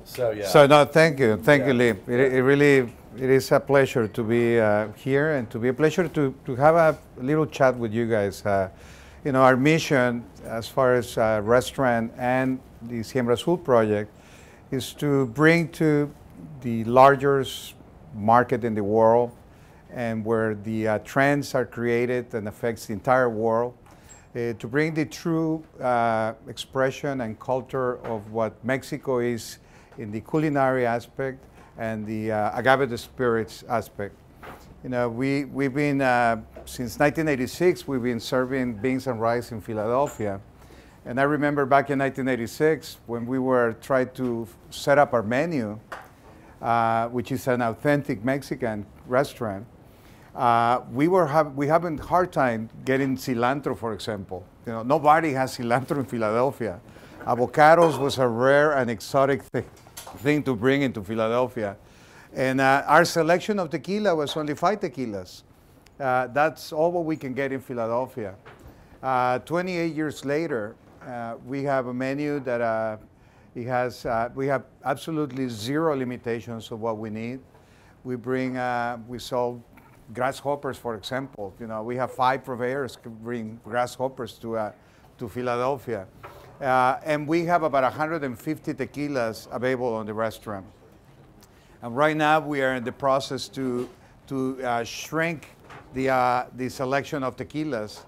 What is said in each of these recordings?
So yeah. So no, thank you, Yeah. Lee. It really it is a pleasure to be here and to be a pleasure to have a little chat with you guys. Our mission as far as restaurant and the Siembra Azul project is to bring to the largest market in the world and where the trends are created and affects the entire world, to bring the true expression and culture of what Mexico is in the culinary aspect and the agave spirits aspect. We've been, since 1986, we've been serving beans and rice in Philadelphia. And I remember back in 1986 when we were trying to set up our menu, which is an authentic Mexican restaurant. We having a hard time getting cilantro, for example. Nobody has cilantro in Philadelphia. Avocados was a rare and exotic thing to bring into Philadelphia. And our selection of tequila was only 5 tequilas. That's all what we can get in Philadelphia. 28 years later, we have a menu that we have absolutely zero limitations of what we need. We sell grasshoppers, for example. We have 5 purveyors can bring grasshoppers to Philadelphia. And we have about 150 tequilas available on the restaurant. And right now we are in the process to shrink the selection of tequilas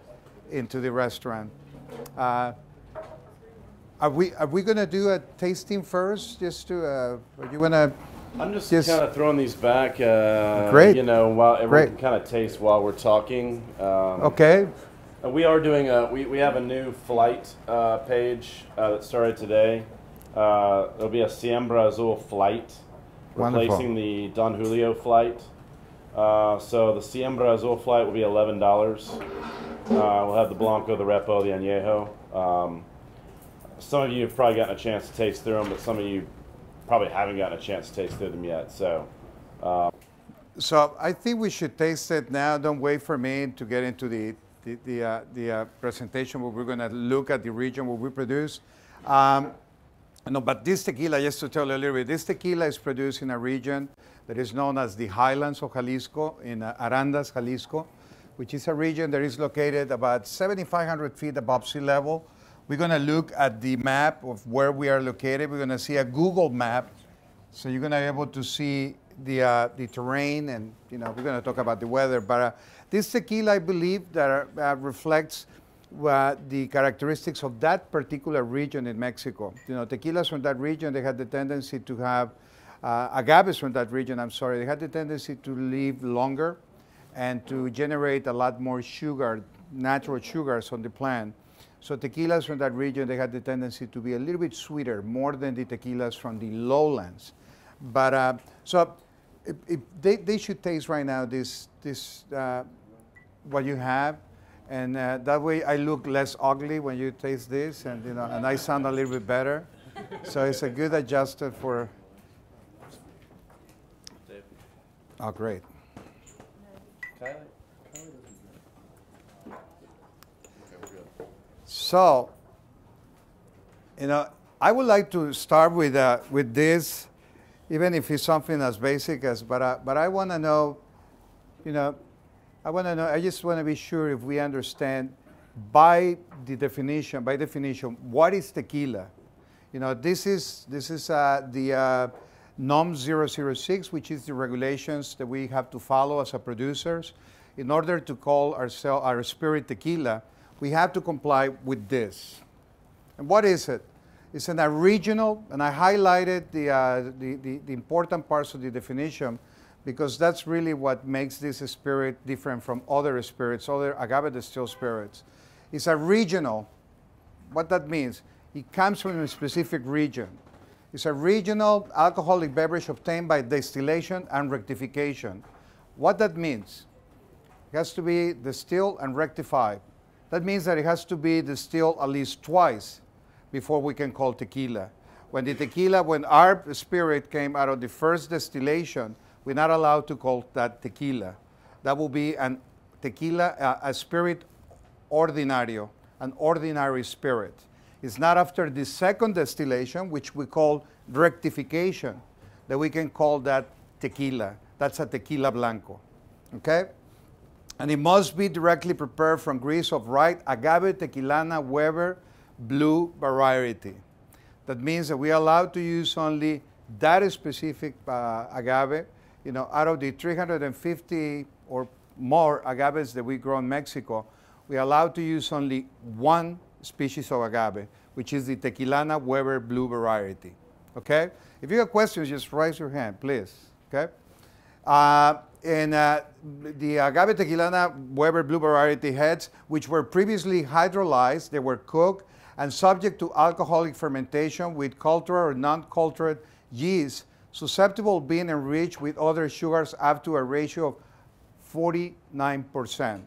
into the restaurant. Are we going to do a tasting first? Just to you want to? I'm just kind of throwing these back. Great. While everyone can kind of taste while we're talking. Okay. We are doing we have a new flight page that started today. It'll be a Siembra Azul flight, replacing the Don Julio flight. So the Siembra Azul flight will be $11. We'll have the Blanco, the Repo, the Añejo. Some of you have probably gotten a chance to taste through them, but some of you probably haven't gotten a chance to taste through them yet. So I think we should taste it now. Don't wait for me to get into the presentation where we're going to look at the region where we produce. But this tequila, just to tell you a little bit, this tequila is produced in a region that is known as the Highlands of Jalisco, in Arandas, Jalisco, which is a region that is located about 7,500 feet above sea level. We're going to look at the map of where we are located. We're going to see a Google map, so you're going to be able to see the terrain, and we're going to talk about the weather. But this tequila, I believe, that reflects the characteristics of that particular region in Mexico. Tequilas from that region, they had the tendency to have agaves from that region. They had the tendency to live longer and to generate a lot more sugar, natural sugars on the plant. So tequilas from that region, they had the tendency to be a little bit sweeter, more than the tequilas from the lowlands. But if they should taste right now this what you have, and that way I look less ugly when you taste this, and and I sound a little bit better. So it's a good adjuster for. Oh, great. So, I would like to start with this, even if it's something as basic as, but I want to know, I just want to be sure if we understand by definition, what is tequila? This is the NOM 006, which is the regulations that we have to follow as a producers. In order to call our spirit tequila, we have to comply with this. And what is it? It's an original, and I highlighted the important parts of the definition because that's really what makes this spirit different from other spirits, other agave distilled spirits. It's a regional. What that means, it comes from a specific region. It's a regional alcoholic beverage obtained by distillation and rectification. What that means, it has to be distilled and rectified. That means that it has to be distilled at least twice before we can call tequila. When our spirit came out of the first distillation, we're not allowed to call that tequila. That will be an tequila, a spirit ordinario, an ordinary spirit. It's not after the second distillation, which we call rectification, that we can call that tequila. That's a tequila blanco, okay? And it must be directly prepared from grist of right agave tequilana Weber blue variety. That means that we are allowed to use only that specific agave. You know, out of the 350 or more agaves that we grow in Mexico, we are allowed to use only one species of agave, which is the tequilana Weber blue variety. Okay? If you have questions, just raise your hand, please. Okay? The agave tequilana Weber blue variety heads, which were previously hydrolyzed, they were cooked and subject to alcoholic fermentation with cultured or non-cultured yeast, susceptible of being enriched with other sugars up to a ratio of 49%.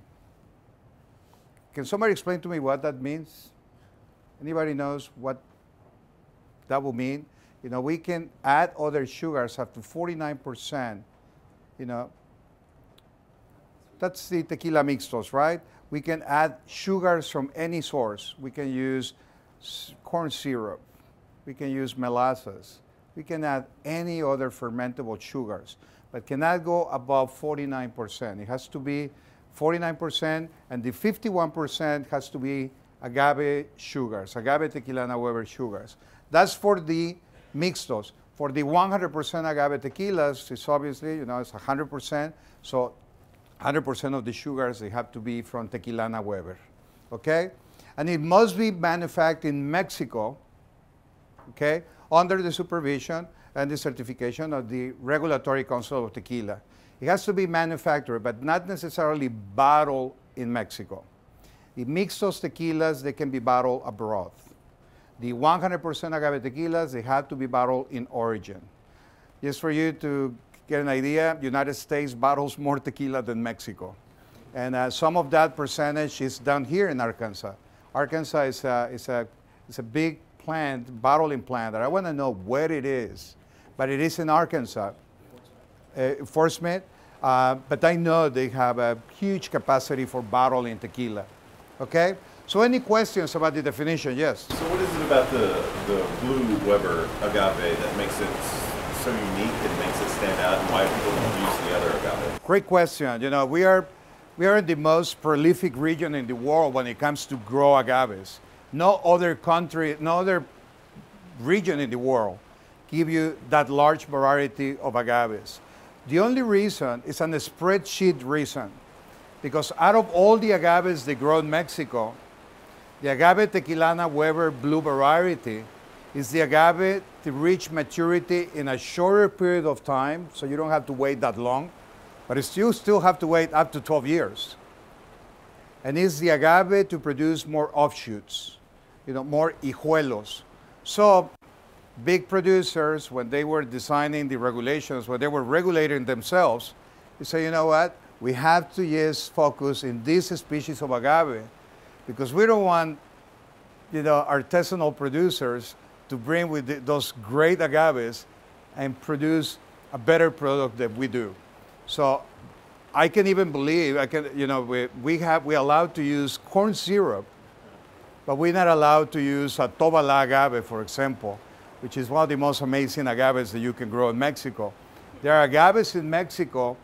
Can somebody explain to me what that means? Anybody knows what that will mean? You know, we can add other sugars up to 49%. You know, that's the tequila mixtos, right? We can add sugars from any source. We can use corn syrup. We can use molasses. We can add any other fermentable sugars, but cannot go above 49%. It has to be 49%, and the 51% has to be agave sugars, agave tequilana Weber sugars. That's for the mixtos. For the 100% agave tequilas, it's obviously, you know, it's 100%. So 100% of the sugars, they have to be from tequilana Weber, okay? And it must be manufactured in Mexico, okay, under the supervision and the certification of the Regulatory Council of Tequila. It has to be manufactured, but not necessarily bottled in Mexico. The mixtos tequilas, they can be bottled abroad. The 100% agave tequilas, they have to be bottled in origin. Just for you to get an idea, United States bottles more tequila than Mexico. And some of that percentage is down here in Arkansas. Arkansas is a big plant, bottling plant, that I want to know where it is. But it is in Arkansas, Fort Smith. But I know they have a huge capacity for bottling tequila. Okay? So any questions about the definition? Yes? So what is it about the blue Weber agave that makes it so unique and makes it stand out, and why people don't use the other agave? Great question. You know, we are in the most prolific region in the world when it comes to grow agaves. No other country, no other region in the world give you that large variety of agaves. The only reason is a spreadsheet reason, because out of all the agaves they grow in Mexico, the agave tequilana Weber blue variety is the agave to reach maturity in a shorter period of time, so you don't have to wait that long, but you still have to wait up to 12 years. And it's the agave to produce more offshoots, you know, more hijuelos. So big producers, when they were designing the regulations, when they were regulating themselves, they say, you know what, we have to just focus in this species of agave, because we don't want, you know, artisanal producers to bring with those great agaves and produce a better product than we do. So I can even believe, we allowed to use corn syrup, but we're not allowed to use a Tobala agave, for example, which is one of the most amazing agaves that you can grow in Mexico. There are agaves in Mexico,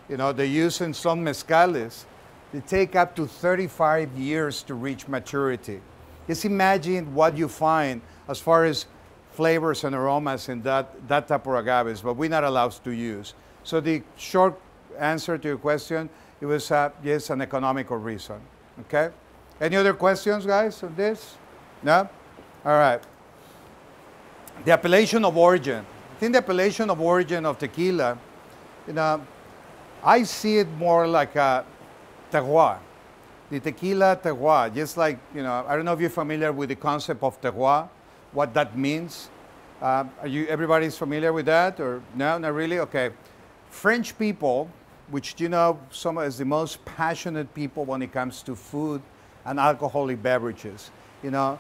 you know, they use in some mezcales. They take up to 35 years to reach maturity. Just imagine what you find as far as flavors and aromas in that type of agaves, but we're not allowed to use. So the short answer to your question, it was yes, an economical reason, okay? Any other questions, guys, on this? No? All right. The appellation of origin. I think the appellation of origin of tequila, you know, I see it more like a terroir. The tequila terroir, just like, you know, I don't know if you're familiar with the concept of terroir, what that means. Everybody's familiar with that, or no, not really? Okay. French people, which, you know, some is the most passionate people when it comes to food and alcoholic beverages. You know,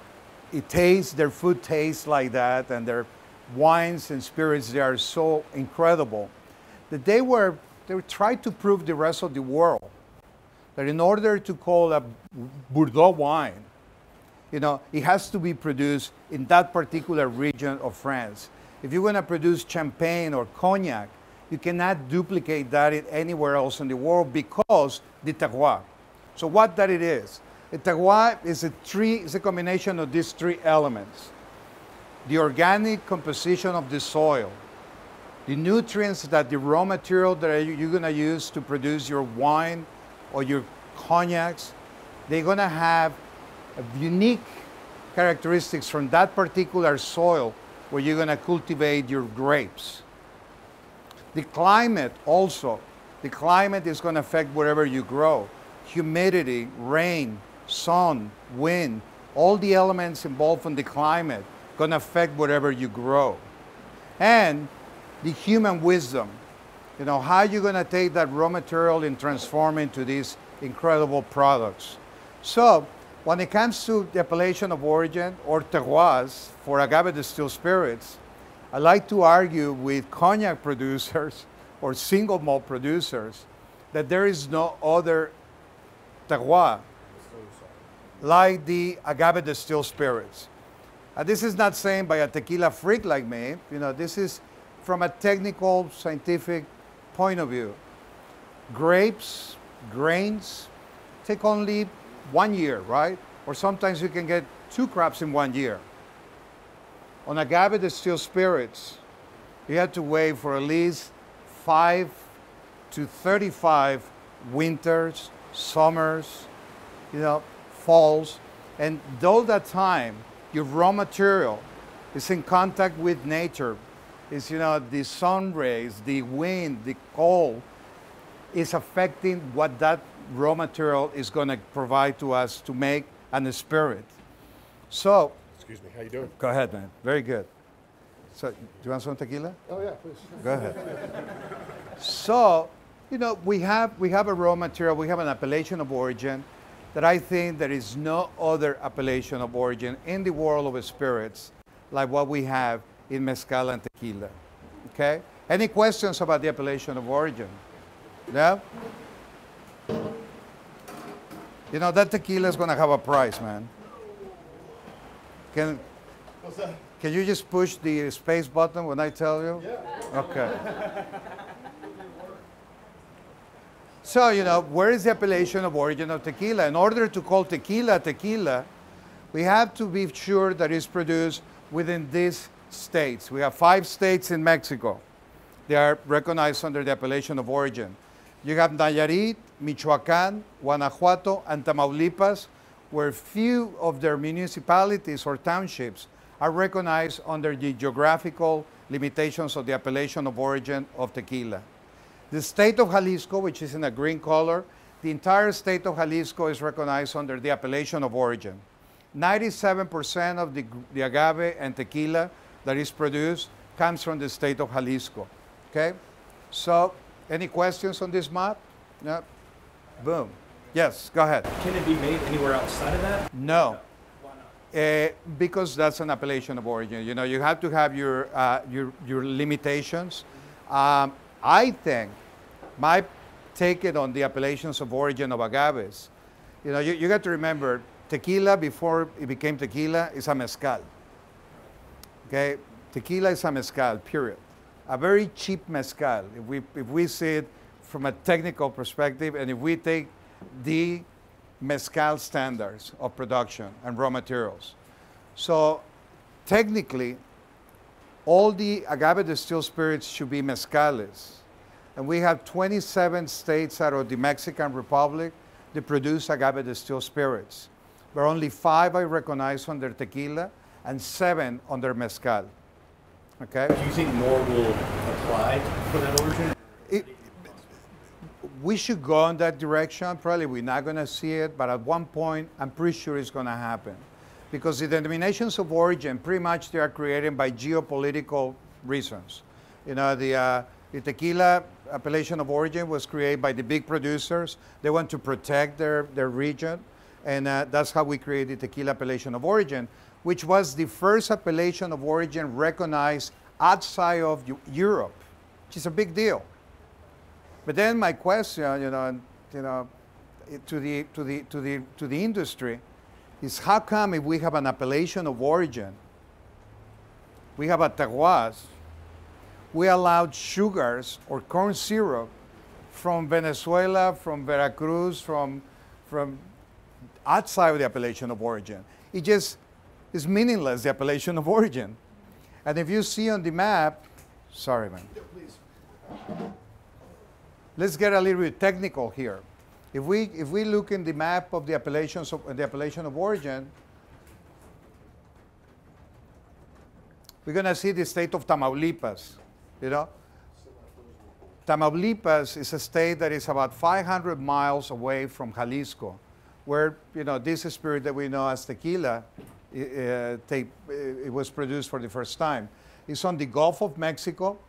their food tastes like that, and their wines and spirits, they are so incredible that they tried to prove the rest of the world that in order to call a Bordeaux wine, You know, it has to be produced in that particular region of France. If you're going to produce champagne or cognac, you cannot duplicate that anywhere else in the world because the terroir. So what that it is? The terroir is a combination of these three elements. The organic composition of the soil, the nutrients that the raw material that you're going to use to produce your wine or your cognacs, they're going to have unique characteristics from that particular soil where you're going to cultivate your grapes. The climate also, the climate is going to affect wherever you grow. Humidity, rain, sun, wind, all the elements involved in the climate going to affect whatever you grow. And the human wisdom, you know, how you're going to take that raw material and transform it into these incredible products. So when it comes to the appellation of origin or terroirs for agave distilled spirits, I like to argue with cognac producers or single malt producers that there is no other terroir like the agave distilled spirits. This is not saying by a tequila freak like me, you know, this is from a technical, scientific point of view. Grapes, grains, take only 1 year, right? Or sometimes you can get 2 crops in 1 year. On agave distilled spirits, you have to wait for at least 5 to 35 winters, summers, you know, falls. And though that time, your raw material is in contact with nature, is, you know, the sun rays, the wind, the cold, is affecting what that raw material is going to provide to us to make an spirit. So, excuse me, how you doing? Go ahead, man. Very good. So, do you want some tequila? Oh yeah, please. Go ahead. So, you know, we have a raw material, we have an appellation of origin that I think there is no other appellation of origin in the world of spirits like what we have in mezcal and tequila. Okay? Any questions about the appellation of origin? No? You know, that tequila is going to have a price, man. What's that? Can you just push the space button when I tell you? Yeah. Okay. So, you know, where is the appellation of origin of tequila? In order to call tequila tequila, we have to be sure that it's produced within these states. We have 5 states in Mexico. They are recognized under the appellation of origin. You have Nayarit, Michoacán, Guanajuato, and Tamaulipas, where few of their municipalities or townships are recognized under the geographical limitations of the appellation of origin of tequila. The state of Jalisco, which is in a green color, the entire state of Jalisco is recognized under the appellation of origin. 97% of the agave and tequila that is produced comes from the state of Jalisco. Okay? So, any questions on this map? No? Boom. Yes, go ahead. Can it be made anywhere outside of that? No. Why not? Because that's an appellation of origin. You know, you have to have your limitations. I think my take it on the appellations of origin of agaves. You know, you got to remember, tequila before it became tequila is a mezcal. Okay, tequila is a mezcal. Period. A very cheap mezcal. If we see it from a technical perspective, and if we take the mezcal standards of production and raw materials, so technically, all the agave distilled spirits should be mezcales. And we have 27 states out of the Mexican Republic that produce agave distilled spirits. But only 5 are recognized under tequila and 7 under mezcal. Okay? Do you think more will apply for that origin? We should go in that direction. Probably we're not going to see it, but at one point, I'm pretty sure it's going to happen. Because the denominations of origin, pretty much they are created by geopolitical reasons. You know, the tequila appellation of origin was created by the big producers. They want to protect their region, and that's how we created the tequila appellation of origin, which was the first appellation of origin recognized outside of Europe, which is a big deal. But then my question, to the industry, is how come if we have an appellation of origin, we have a terroir, we allowed sugars or corn syrup from Venezuela, from Veracruz, from outside of the appellation of origin. It just is meaningless, the appellation of origin. And if you see on the map, sorry, man. Yeah, please. Let's get a little bit technical here. If we look in the map of the appellations of the appellation of origin, we're going to see the state of Tamaulipas. You know, Tamaulipas is a state that is about 500 miles away from Jalisco, where this spirit that we know as tequila, it was produced for the first time. It's on the Gulf of Mexico,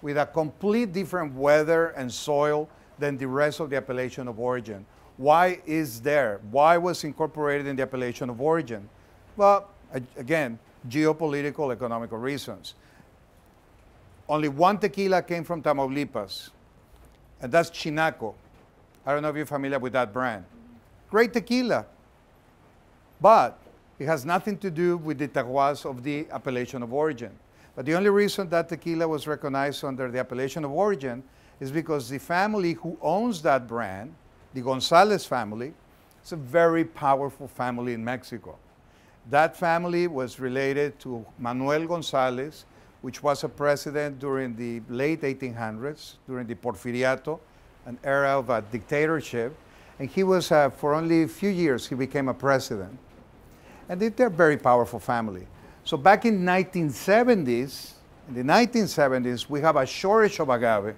with a complete different weather and soil than the rest of the appellation of origin. Why is there? Why was incorporated in the appellation of origin? Well, again, geopolitical, economical reasons. Only one tequila came from Tamaulipas, and that's Chinaco. I don't know if you're familiar with that brand. Great tequila, but it has nothing to do with the terroirs of the appellation of origin. But the only reason that tequila was recognized under the appellation of origin is because the family who owns that brand, the Gonzalez family, is a very powerful family in Mexico. That family was related to Manuel Gonzalez, which was a president during the late 1800s, during the Porfiriato, an era of a dictatorship. And he was, for only a few years, he became a president. And they're a very powerful family. So back in the 1970s, we have a shortage of agave.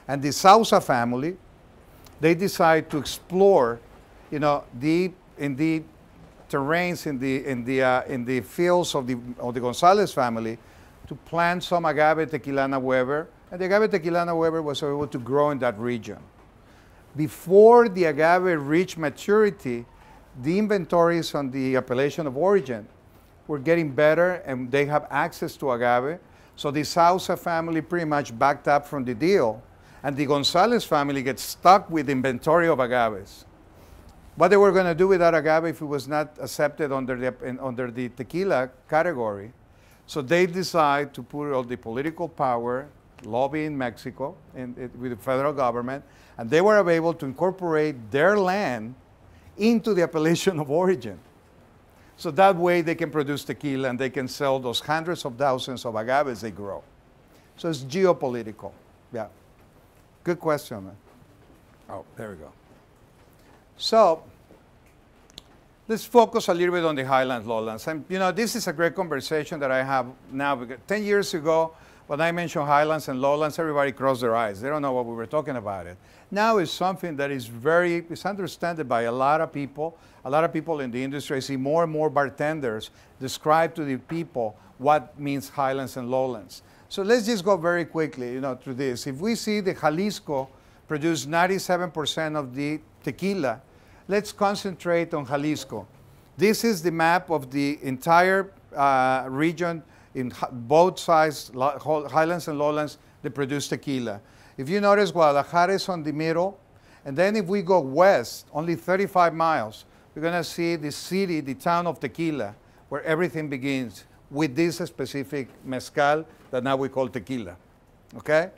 And the Sousa family, they decide to explore, in the terrains, in the fields of the Gonzalez family, to plant some agave tequilana Weber. And the agave tequilana Weber was able to grow in that region. Before the agave reached maturity, the inventories on the appellation of origin were getting better, and they have access to agave. So the Sousa family pretty much backed up from the deal, and the Gonzalez family gets stuck with inventory of agaves. What they were going to do with that agave if it was not accepted under the tequila category? So they decide to put all the political power, lobby in Mexico with the federal government, and they were able to incorporate their land into the appellation of origin. So that way they can produce tequila and they can sell those hundreds of thousands of agaves they grow. So it's geopolitical. Yeah. Good question, man. Oh, there we go. So let's focus a little bit on the highlands, lowlands. And this is a great conversation that I have now. Because 10 years ago, when I mentioned highlands and lowlands, everybody crossed their eyes. They don't know what we were talking about it. Now it's something that is it's understood by a lot of people. A lot of people in the industry. I see more and more bartenders describe to the people what means highlands and lowlands. So let's just go very quickly, through this. If we see the Jalisco produce 97% of the tequila, let's concentrate on Jalisco. This is the map of the entire region in both sides, highlands and lowlands, that produce tequila. If you notice, Guadalajara is on the middle, and then if we go west, only 35 miles, we're going to see the city, the town of Tequila, where everything begins with this specific mezcal that now we call tequila, okay?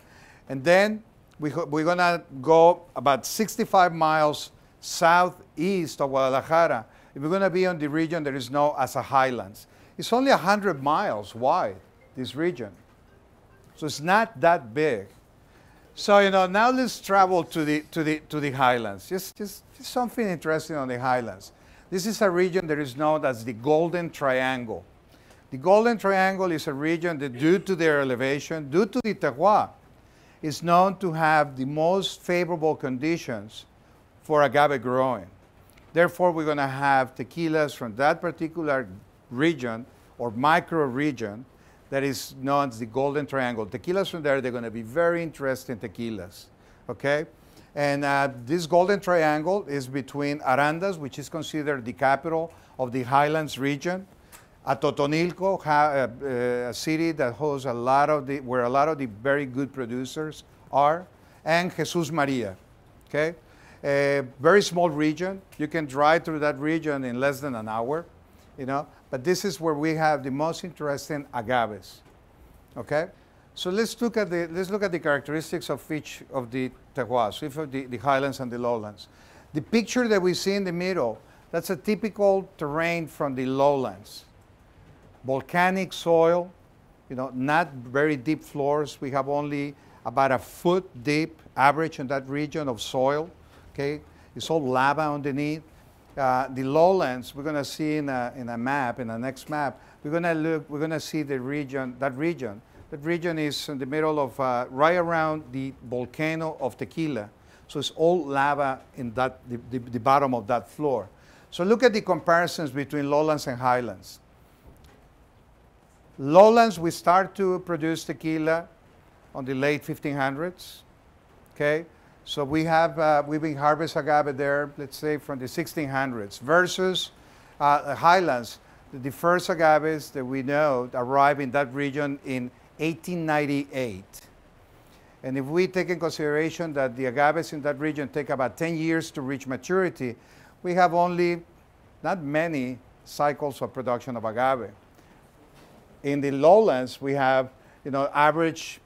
And then we're going to go about 65 miles southeast of Guadalajara. We're going to be on the region that is known as a highlands. It's only 100 miles wide, this region. So it's not that big. So, now let's travel to the highlands. Just something interesting on the highlands. This is a region that is known as the Golden Triangle. The Golden Triangle is a region that, due to their elevation, due to the terroir, is known to have the most favorable conditions for agave growing. Therefore, we're going to have tequilas from that particular region or micro region that is known as the Golden Triangle. Tequilas from there, they're going to be very interesting tequilas, okay? And this Golden Triangle is between Arandas, which is considered the capital of the Highlands region, Atotonilco, a city that hosts where a lot of the very good producers are, and Jesus Maria, okay? A very small region. You can drive through that region in less than an hour, you know. But this is where we have the most interesting agaves. Okay, so let's look at the characteristics of each of the terroirs, each of the highlands and the lowlands. The picture that we see in the middle, that's a typical terrain from the lowlands. Volcanic soil, you know, not very deep floors. We have only about a foot deep average in that region of soil. Okay, it's all lava underneath. The lowlands, we're going to see in a map, in the next map, we're going to see the region, that region. That region is in the middle of, right around the volcano of Tequila. So it's all lava in that, the bottom of that floor. So look at the comparisons between lowlands and highlands. Lowlands, we start to produce tequila on the late 1500s, okay? So we've been harvest agave there, let's say from the 1600s, versus highlands. The first agaves that we know arrived in that region in 1898. And if we take in consideration that the agaves in that region take about 10 years to reach maturity, we have only not many cycles of production of agave. In the lowlands, we have, you know, average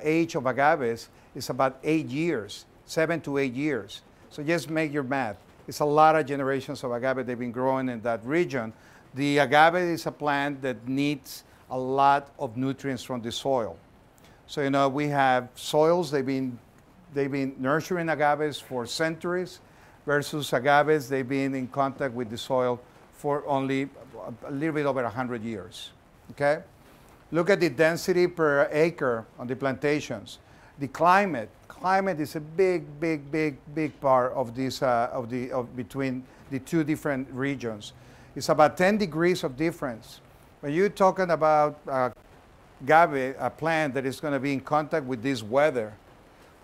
age of agaves is about 8 years, 7 to 8 years. So just make your math. It's a lot of generations of agave they've been growing in that region. The agave is a plant that needs a lot of nutrients from the soil. So, you know, we have soils, they've been nurturing agaves for centuries, versus agaves, they've been in contact with the soil for only a little bit over 100 years, okay? Look at the density per acre on the plantations. The climate is a big part of this, between the two different regions. It's about 10 degrees of difference. When you're talking about agave, a plant that is going to be in contact with this weather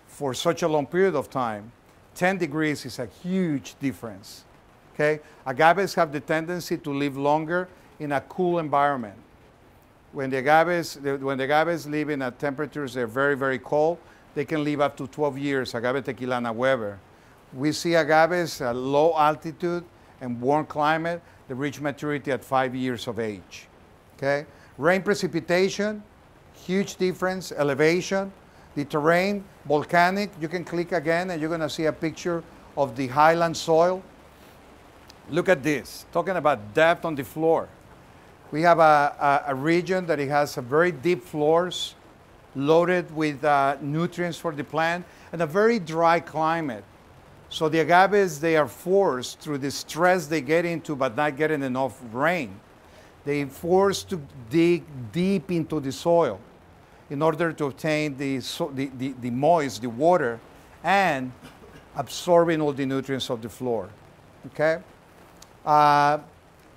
for such a long period of time, 10 degrees is a huge difference, okay? Agaves have the tendency to live longer in a cool environment. When the agaves live in temperatures that are very, very cold, they can live up to 12 years, agave tequilana Weber. We see agaves at low altitude and warm climate that reach maturity at 5 years of age, okay? Rain precipitation, huge difference, elevation. The terrain, volcanic, you can click again and you're gonna see a picture of the highland soil. Look at this, talking about depth on the floor. We have a region that it has a very deep floors, loaded with nutrients for the plant, and a very dry climate. So the agaves, they are forced through the stress they get into but not getting enough rain. They're forced to dig deep into the soil in order to obtain the moist, the water, and absorbing all the nutrients of the floor, okay?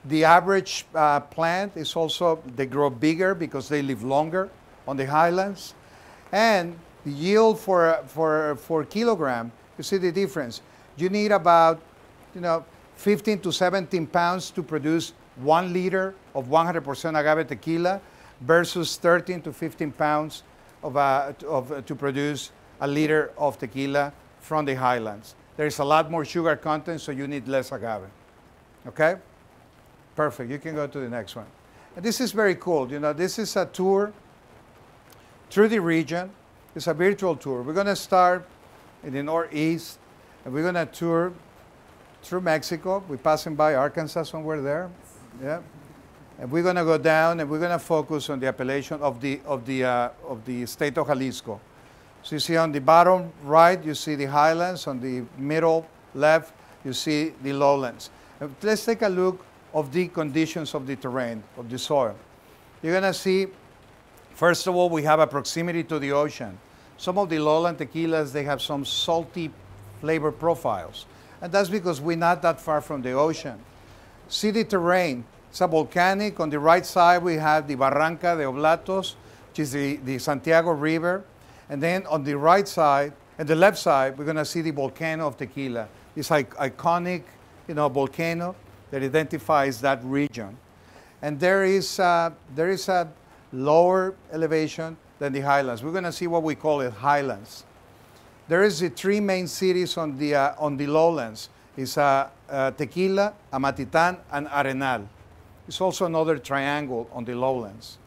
The average plant is also, they grow bigger because they live longer on the highlands. And the yield for kilogram, you see the difference. You need about, you know, 15 to 17 pounds to produce 1 liter of 100% agave tequila versus 13 to 15 pounds to produce a liter of tequila from the highlands. There's a lot more sugar content, so you need less agave, okay? Perfect, you can go to the next one. And this is very cool. You know, this is a tour through the region. It's a virtual tour. We're gonna start in the northeast, and we're gonna tour through Mexico. We're passing by Arkansas somewhere there, yeah. And we're gonna go down, and we're gonna focus on the appellation of the state of Jalisco. So you see on the bottom right, you see the highlands. On the middle left, you see the lowlands. Let's take a look of the conditions of the terrain, of the soil. You're gonna see, first of all, we have a proximity to the ocean. Some of the lowland tequilas, they have some salty flavor profiles. And that's because we're not that far from the ocean. See the terrain. It's a volcanic. On the right side, we have the Barranca de Oblatos, which is the Santiago River. And then on the right side, and the left side, we're gonna see the volcano of Tequila. This iconic, you know, volcano that identifies that region. And there is a lower elevation than the highlands. We're gonna see what we call it highlands. There is the three main cities on the lowlands. It's Tequila, Amatitan, and Arenal. It's also another triangle on the lowlands.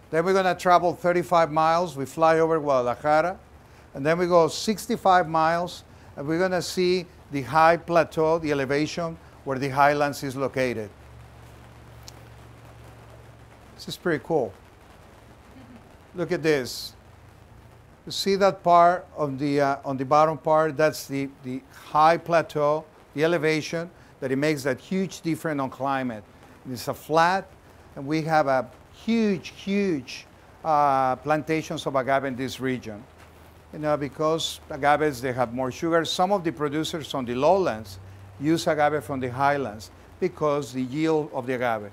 Then we're going to travel 35 miles. We fly over Guadalajara. And then we go 65 miles, and we're going to see the high plateau, the elevation where the highlands is located. This is pretty cool. Look at this. You see that part on the bottom part? That's the high plateau, the elevation, that it makes that huge difference on climate. It's a flat, and we have a huge plantations of agave in this region. You know, because agaves, they have more sugar. Some of the producers on the lowlands use agave from the highlands because the yield of the agave.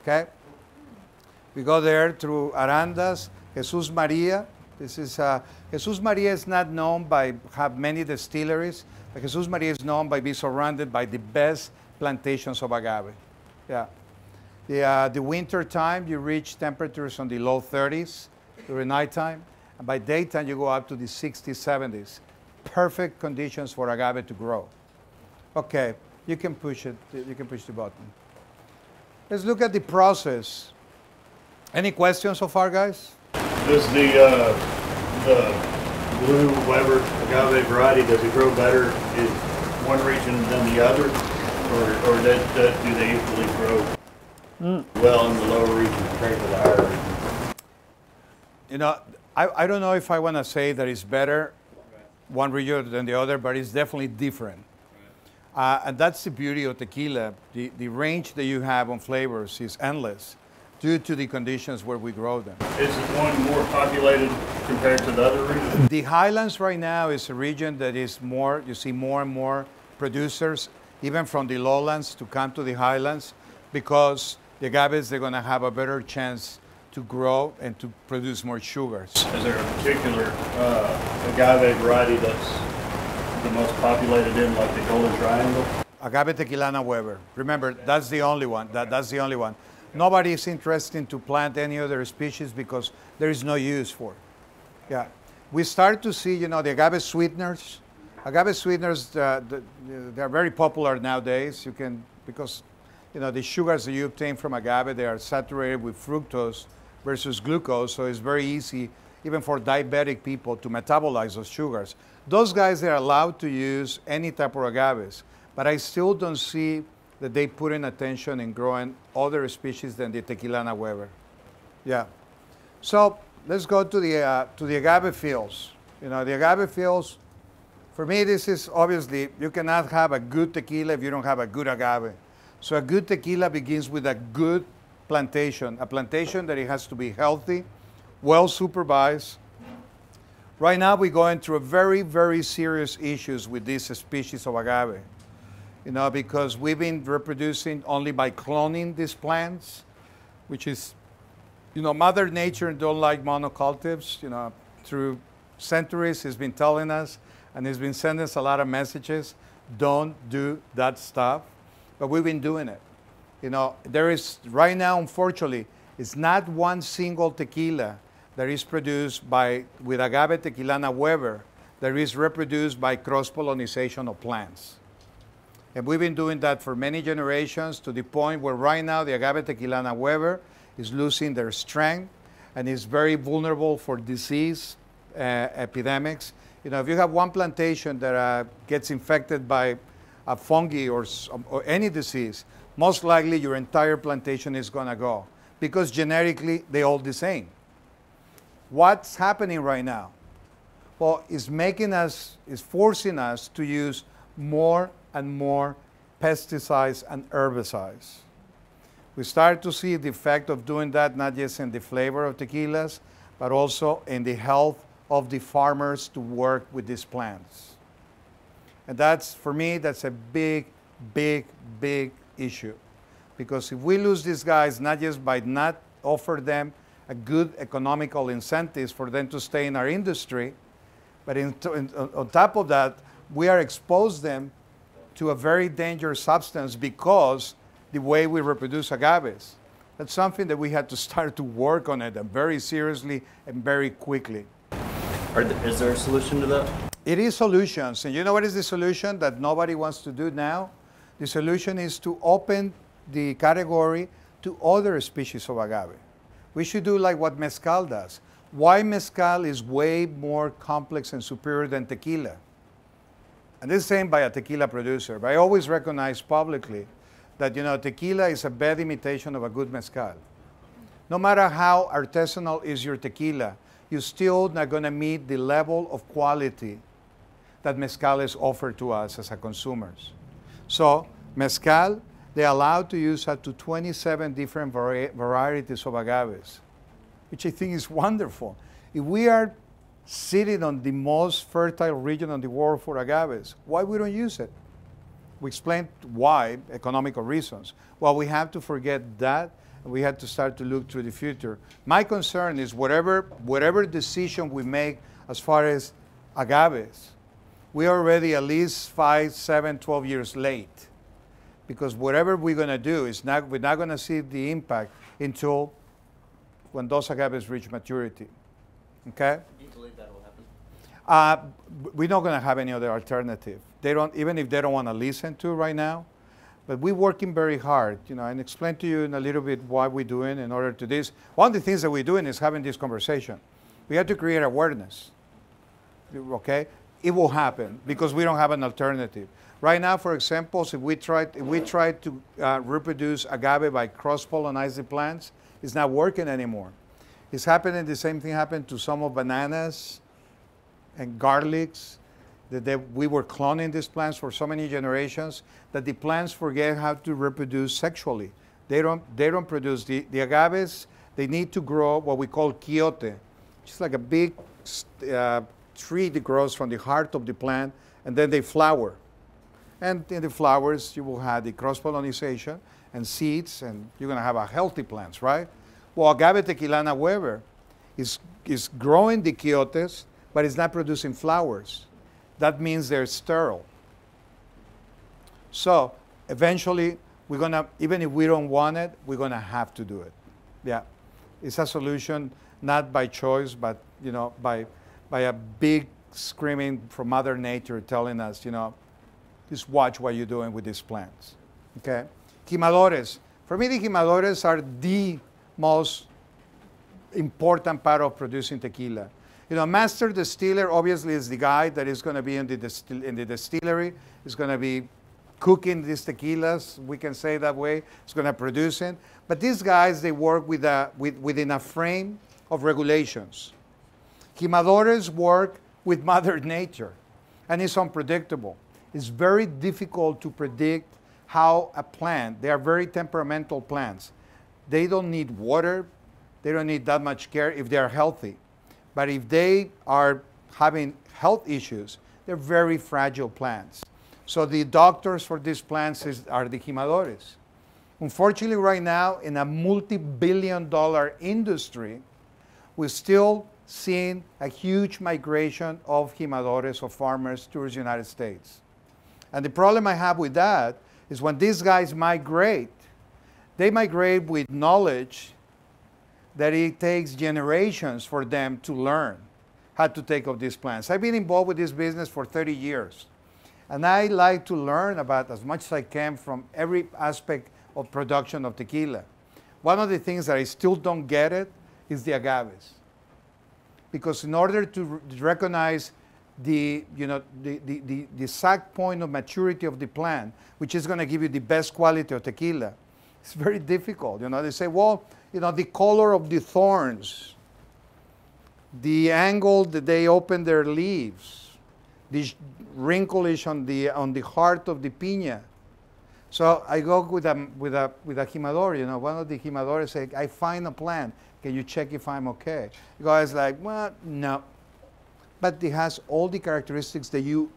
Okay? We go there through Arandas, Jesus Maria. This is Jesus Maria is not known by have many distilleries, but Jesus Maria is known by being surrounded by the best plantations of agave. Yeah. The winter time, you reach temperatures on the low 30s during nighttime. And by daytime, you go up to the 60s, 70s. Perfect conditions for agave to grow. Okay, you can push it. You can push the button. Let's look at the process. Any questions so far, guys? Does the blue Weber agave variety, does it grow better in one region than the other? Or do they equally grow well in the lower region compared to the higher region? You know, I don't know if I want to say that it's better one region than the other, but it's definitely different. And that's the beauty of tequila. The range that you have on flavors is endless due to the conditions where we grow them. Is one more populated compared to the other region? The highlands right now is a region that is more, you see more and more producers, even from the lowlands, to come to the highlands because the agaves, they're going to have a better chance to grow and to produce more sugars. Is there a particular agave variety that's the most populated in, like the Golden Triangle? Agave Tequilana Weber. Remember, that's the only one. That's the only one. Nobody is interested to plant any other species because there is no use for it. Yeah. We start to see, you know, the agave sweeteners. Agave sweeteners, they're very popular nowadays. You can, because, you know, the sugars that you obtain from agave, they are saturated with fructose versus glucose, so it's very easy, even for diabetic people, to metabolize those sugars. Those guys, they're allowed to use any type of agaves, but I still don't see that they put in attention in growing other species than the Tequilana Weber. Yeah. So let's go to the agave fields. You know, the agave fields, for me, this is obviously, you cannot have a good tequila if you don't have a good agave. So a good tequila begins with a good plantation, a plantation that it has to be healthy, well supervised. Right now we're going through a very serious issues with these species of agave. You know, because we've been reproducing only by cloning these plants, which is, you know, Mother Nature don't like monocultives. You know, through centuries he's been telling us, and he's been sending us a lot of messages, don't do that stuff, but we've been doing it. You know, there is, right now, unfortunately, it's not one single tequila that is produced with agave Tequilana Weber that is reproduced by cross-pollination of plants. And we've been doing that for many generations to the point where right now the agave Tequilana Weber is losing their strength and is very vulnerable for disease epidemics. You know, if you have one plantation that gets infected by a fungi or any disease, most likely your entire plantation is going to go because genetically they're all the same. What's happening right now? Well, it's forcing us to use more and more pesticides and herbicides. We start to see the effect of doing that not just in the flavor of tequilas, but also in the health of the farmers to work with these plants. And that's, for me, that's a big issue. Because if we lose these guys, not just by not offer them a good economical incentives for them to stay in our industry, but on top of that, we are exposed them to a very dangerous substance because the way we reproduce agaves. That's something that we had to start to work on it very seriously and very quickly. Is there a solution to that? It is solutions. And you know what is the solution that nobody wants to do now? The solution is to open the category to other species of agave. We should do like what mezcal does. Why mezcal is way more complex and superior than tequila? And this is saying by a tequila producer, but I always recognize publicly that, you know, tequila is a bad imitation of a good mezcal. No matter how artisanal is your tequila, you're still not going to meet the level of quality that mezcal is offered to us as a consumers. So mezcal, they're allowed to use up to 27 different varieties of agaves, which I think is wonderful. If we are sitting on the most fertile region in the world for agaves, why we don't use it? We explained why, economical reasons. Well, we have to forget that. We have to start to look to the future. My concern is whatever decision we make as far as agaves, we are already at least 5, 7, 12 years late. Because whatever we're going to do, we're not going to see the impact until when those agaves reach maturity. Okay? Do you believe that will happen? We're not going to have any other alternative. They don't, even if they don't want to listen to right now. But we're working very hard, you know, and explain to you in a little bit what we're doing in order to this. One of the things that we're doing is having this conversation. We have to create awareness, okay? It will happen because we don't have an alternative. Right now, for example, if we try to reproduce agave by cross-pollinizing plants, it's not working anymore. It's happening, the same thing happened to some of bananas and garlics. We were cloning these plants for so many generations that the plants forget how to reproduce sexually. They don't produce the agaves. They need to grow what we call quiote, which is like a big tree that grows from the heart of the plant, and then they flower. And in the flowers, you will have the cross-pollinization and seeds, and you're going to have a healthy plants, right? Well, agave tequilana Weber is growing the quiotes, but it's not producing flowers. That means they're sterile. So eventually, we're going to, even if we don't want it, we're going to have to do it. Yeah. It's a solution, not by choice, but, you know, by a big screaming from Mother Nature telling us, you know, just watch what you're doing with these plants. Okay? Jimadores. For me, the jimadores are the most important part of producing tequila. You know, master distiller obviously is the guy that is going to be in the distillery. Is going to be cooking these tequilas. We can say that way. It's going to produce it. But these guys, they work within a frame of regulations. Jimadores work with Mother Nature, and it's unpredictable. It's very difficult to predict how a plant. They are very temperamental plants. They don't need water. They don't need that much care if they are healthy. But if they are having health issues, they're very fragile plants. So the doctors for these plants are the jimadores. Unfortunately, right now, in a multi-billion-dollar industry, we're still seeing a huge migration of jimadores, of farmers, towards the United States. And the problem I have with that is when these guys migrate, they migrate with knowledge that it takes generations for them to learn how to take of these plants. I've been involved with this business for 30 years. And I like to learn about as much as I can from every aspect of production of tequila. One of the things that I still don't get it is the agaves. Because in order to recognize the exact point of maturity of the plant, which is going to give you the best quality of tequila, it's very difficult. You know, they say, well, you know, the color of the thorns, the angle that they open their leaves, the wrinklish on the heart of the piña. So I go with a jimador. You know, one of the jimadores say, I find a plant. Can you check if I'm okay? The guy's like, well, no. But it has all the characteristics that you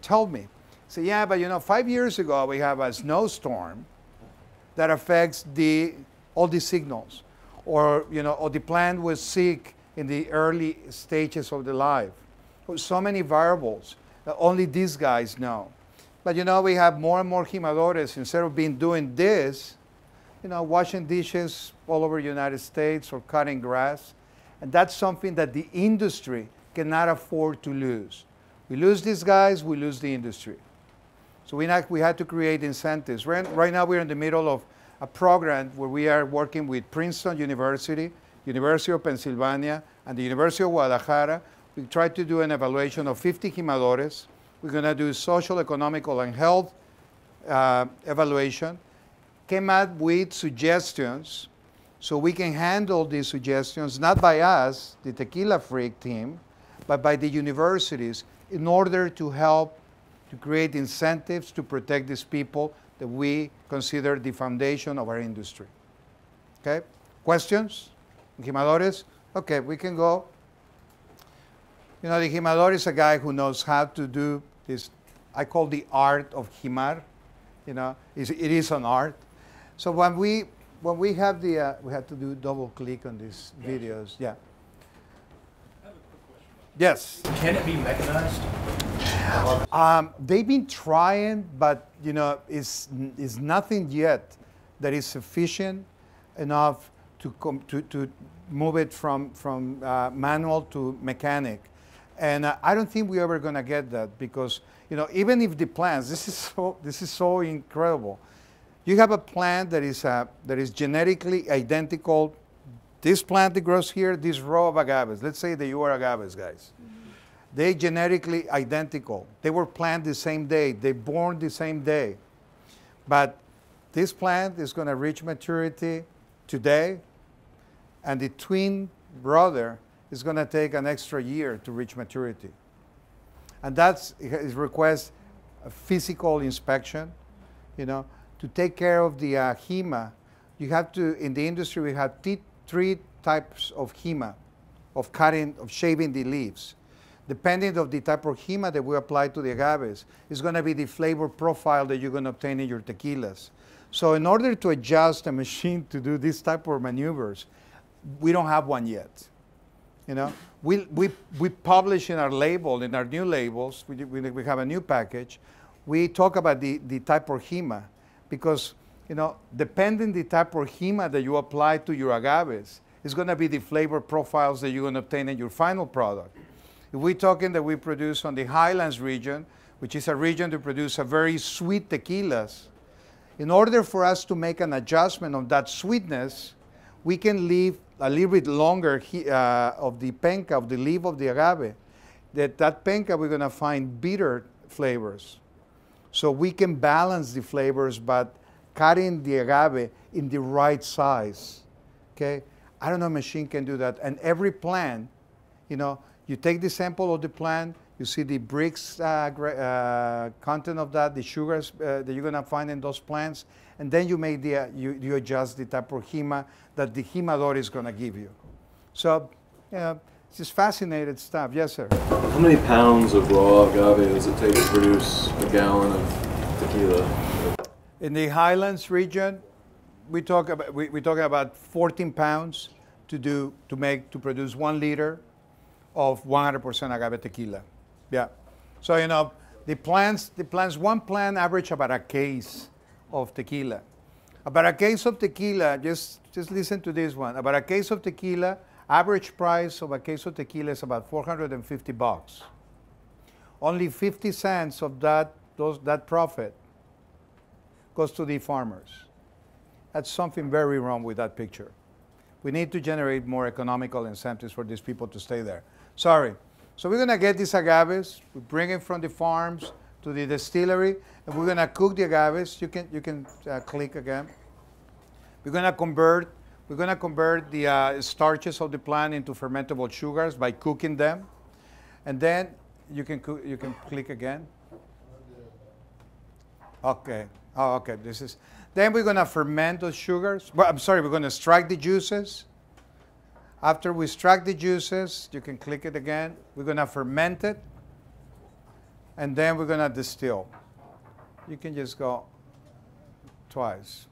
told me. So yeah, but you know, 5 years ago we have a snowstorm that affects all the signals, or you know, or the plant was sick in the early stages of the life. So many variables that only these guys know. But you know, we have more and more jimadores. Instead of doing this, you know, washing dishes all over the United States or cutting grass, and that's something that the industry cannot afford to lose. We lose these guys, we lose the industry. So we had to create incentives. Right now we're in the middle of a program where we are working with Princeton University, University of Pennsylvania, and the University of Guadalajara. We tried to do an evaluation of 50 jimadores. We're going to do social, economical, and health evaluation. Came up with suggestions so we can handle these suggestions, not by us, the Tequila Freak team, but by the universities in order to help to create incentives to protect these people that we consider the foundation of our industry. Okay? Questions? Jimadores? Okay, we can go. You know, the jimador is a guy who knows how to do this, I call the art of jimar. You know, it is an art. So when we have the, we have to do double click on these videos. Yeah. I have a quick question. Yes. Can it be mechanized? They've been trying, but you know, it's nothing yet that is sufficient enough to move it from manual to mechanic. And I don't think we're ever going to get that because, you know, even if the plants, this is so incredible. You have a plant that is genetically identical. This plant that grows here, this row of agaves. Let's say that you are agaves, guys. They genetically identical. They were planted the same day. They born the same day. But this plant is going to reach maturity today, and the twin brother is going to take an extra year to reach maturity. And it requires a physical inspection, you know, to take care of the HEMA. You have to, in the industry, we have three types of HEMA, of cutting, of shaving the leaves. Depending on the type of HEMA that we apply to the agaves, it's going to be the flavor profile that you're going to obtain in your tequilas. So in order to adjust a machine to do this type of maneuvers, we don't have one yet. You know, we publish in our label, in our new labels, we have a new package. We talk about the type of HEMA because, you know, depending the type of HEMA that you apply to your agaves, it's going to be the flavor profiles that you're going to obtain in your final product. If we're talking that we produce on the Highlands region, which is a region to produce a very sweet tequilas, in order for us to make an adjustment of that sweetness, we can leave a little bit longer of the penca, of the leaf of the agave. That penca, we're going to find bitter flavors. So we can balance the flavors, but cutting the agave in the right size. Okay? I don't know, a machine can do that. And every plant, you know, you take the sample of the plant, you see the bricks content of that, the sugars that you're going to find in those plants, and then you make you adjust the type of HEMA that the jimador is going to give you. So, it's just fascinating stuff. Yes, sir. How many pounds of raw agave does it take to produce a gallon of tequila? In the Highlands region, we're talking about 14 pounds to produce 1 liter of 100% agave tequila. Yeah. So, you know, the plants, one plant average about a case of tequila. About a case of tequila, just listen to this one. About a case of tequila, average price of a case of tequila is about $450. Only 50 cents of that profit goes to the farmers. That's something very wrong with that picture. We need to generate more economical incentives for these people to stay there. Sorry. So we're going to get these agaves, we bring it from the farms to the distillery, and we're going to cook the agaves. You can click again. We're going to convert the starches of the plant into fermentable sugars by cooking them, and then you can click again. Okay. Oh, okay. Then we're going to ferment those sugars. Well, I'm sorry. We're going to extract the juices. After we extract the juices, you can click it again. We're going to ferment it, and then we're going to distill. You can just go twice.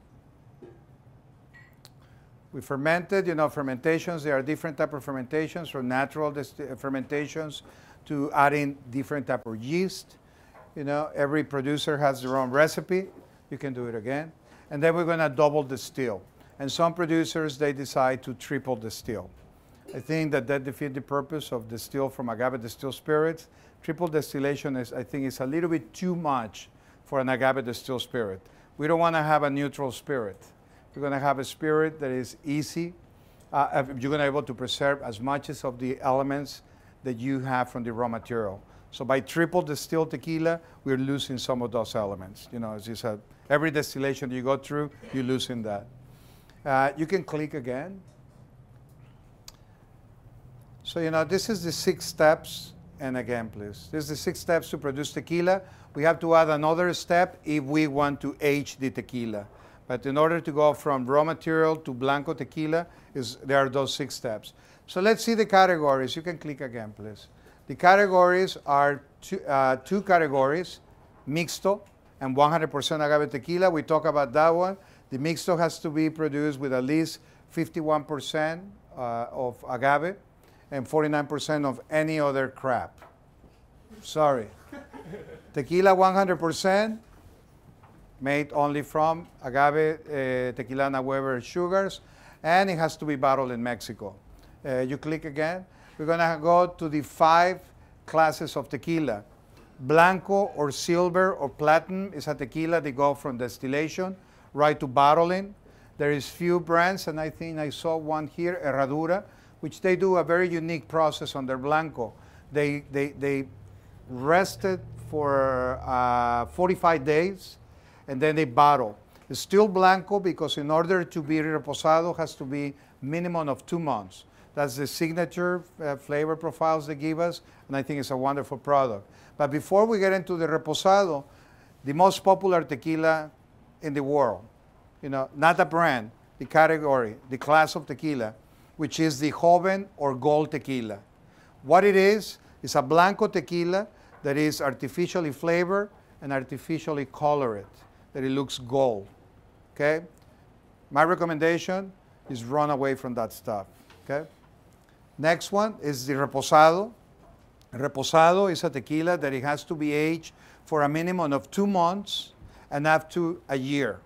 We fermented, you know, fermentations. There are different types of fermentations, from natural fermentations to adding different type of yeast. You know, every producer has their own recipe. You can do it again. And then we're going to double distill. And some producers, they decide to triple distill. I think that defeats the purpose of distill from agave distilled spirits. Triple distillation is, I think, is a little bit too much for an agave distilled spirit. We don't want to have a neutral spirit. We're going to have a spirit that is easy. You're going to be able to preserve as much as of the elements that you have from the raw material. So by triple distilled tequila, we're losing some of those elements. You know, it's just every distillation you go through, you're losing that. You can click again. So, you know, this is the 6 steps. And again, please. This is the 6 steps to produce tequila. We have to add another step if we want to age the tequila. But in order to go from raw material to blanco tequila, there are those 6 steps. So let's see the categories. You can click again, please. The categories are two categories, mixto and 100% agave tequila. We talk about that one. The mixto has to be produced with at least 51% of agave and 49% of any other crap. Sorry. Tequila 100%, made only from agave, Tequilana Weber sugars, and it has to be bottled in Mexico. You click again. We're going to go to the 5 classes of tequila. Blanco or silver or platinum is a tequila that go from distillation right to bottling. There is few brands, and I think I saw one here, Herradura, which they do a very unique process on their Blanco. They rested for 45 days, and then they bottle. It's still Blanco because in order to be reposado, has to be minimum of 2 months. That's the signature flavor profiles they give us, and I think it's a wonderful product. But before we get into the reposado, the most popular tequila in the world, you know, not a brand, the category, the class of tequila, which is the joven or gold tequila. What it is a Blanco tequila that is artificially flavored and artificially colored, that it looks gold, okay? My recommendation is run away from that stuff, okay? Next one is the reposado. Reposado is a tequila that it has to be aged for a minimum of 2 months and up to a year.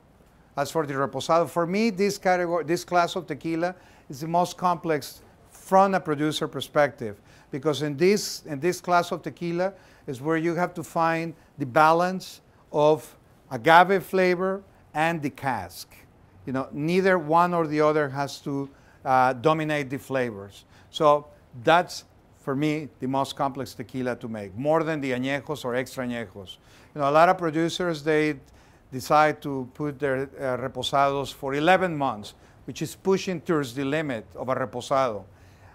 As for the reposado, for me, this class of tequila is the most complex from a producer perspective, because in this class of tequila is where you have to find the balance of agave flavor and the cask. You know, neither one or the other has to dominate the flavors. So that's, for me, the most complex tequila to make, more than the añejos or extra añejos. You know, a lot of producers, they decide to put their reposados for 11 months, which is pushing towards the limit of a reposado.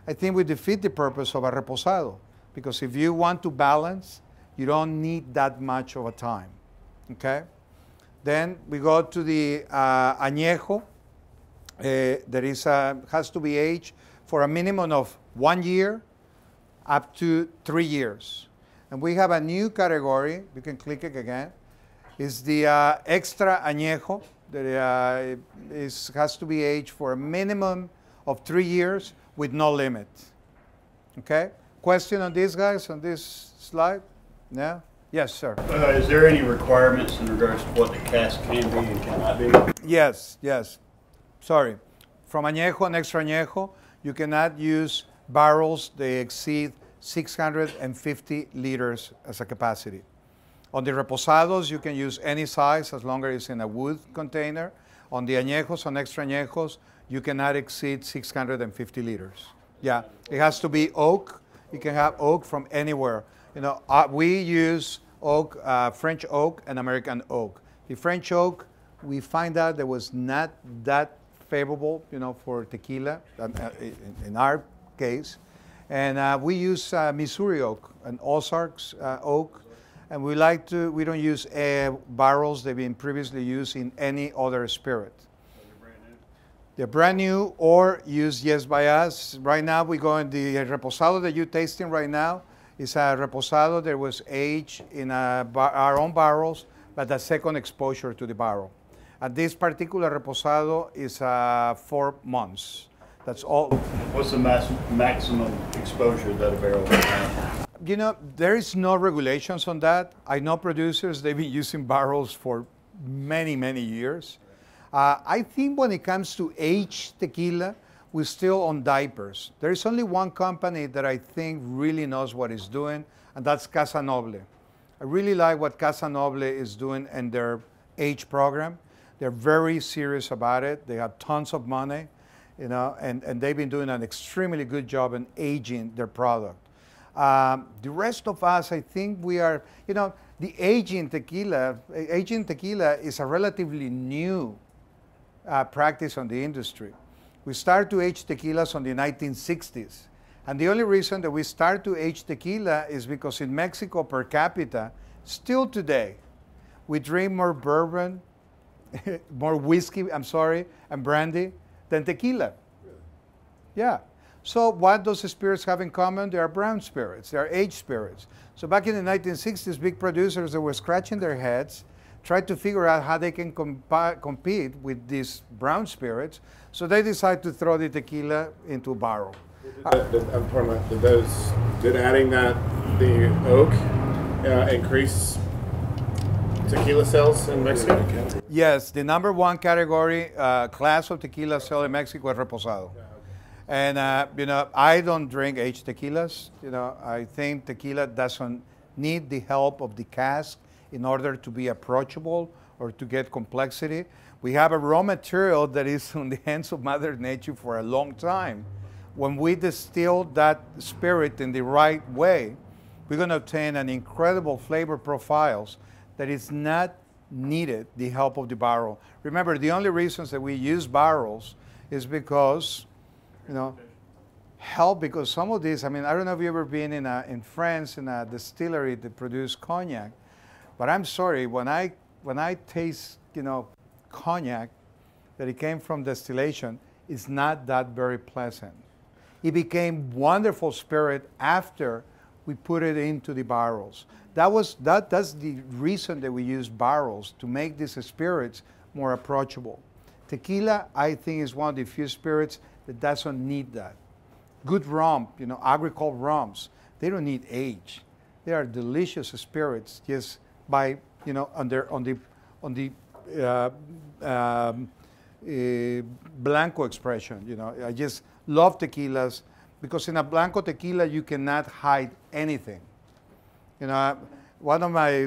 I think we defeat the purpose of a reposado, because if you want to balance, you don't need that much of a time, okay? Then we go to the añejo. Has to be aged for a minimum of 1 year up to 3 years. And we have a new category, you can click it again, is the extra añejo, that has to be aged for a minimum of 3 years with no limit. Okay? Question on this, guys, on this slide? Yeah? Yes, sir. Is there any requirements in regards to what the cask can be and cannot be? Yes, yes. Sorry. From añejo and extra añejo, you cannot use barrels that exceed 650 liters as a capacity. On the reposados, you can use any size as long as it's in a wood container. On the añejos and extra añejos, you cannot exceed 650 liters. Yeah, it has to be oak. You can have oak from anywhere. You know, we use oak, French oak and American oak. The French oak, we find out that was not that favorable, you know, for tequila in our case. And we use Missouri oak and Ozarks oak. And we don't use barrels that have been previously used in any other spirit. They're brand new or used, yes, by us. Right now, we go in the reposado that you're tasting right now. It's a reposado that was aged in our own barrels, but a second exposure to the barrel. And this particular reposado is 4 months. That's all. What's the maximum exposure that a barrel can have? You know, there is no regulations on that. I know producers, they've been using barrels for many, many years. I think when it comes to aged tequila, we're still on diapers. There is only one company that I think really knows what it's doing, and that's Casa Noble. I really like what Casa Noble is doing in their age program. They're very serious about it. They have tons of money, you know, and they've been doing an extremely good job in aging their product. The rest of us, I think we are, you know, the aging tequila is a relatively new practice on the industry. We started to age tequilas on the 1960s. And the only reason that we start to age tequila is because in Mexico per capita, still today, we drink more bourbon, more whiskey, I'm sorry, and brandy than tequila. Really? Yeah. So what does the spirits have in common? They are brown spirits. They are aged spirits. So back in the 1960s, big producers that were scratching their heads tried to figure out how they can compete with these brown spirits. So they decided to throw the tequila into a barrel. Did adding the oak increase tequila sales in Mexico? Yes, the number one category class of tequila sale in Mexico is reposado. And, you know, I don't drink aged tequilas. You know, I think tequila doesn't need the help of the cask in order to be approachable or to get complexity. We have a raw material that is on the hands of Mother Nature for a long time. When we distill that spirit in the right way, we're going to obtain an incredible flavor profiles that is not needed the help of the barrel. Remember, the only reasons that we use barrels is because, you know, because some of these, I mean, I don't know if you've ever been in France in a distillery that produce cognac, but I'm sorry, when I taste, you know, cognac that it came from distillation, it's not that very pleasant. It became wonderful spirit after we put it into the barrels. That's the reason that we use barrels, to make these spirits more approachable. Tequila, I think, is one of the few spirits that doesn't need that. Good rum, you know, agricole rums, they don't need age. They are delicious spirits just by, you know, on the Blanco expression. You know, I just love tequilas because in a Blanco tequila you cannot hide anything. You know,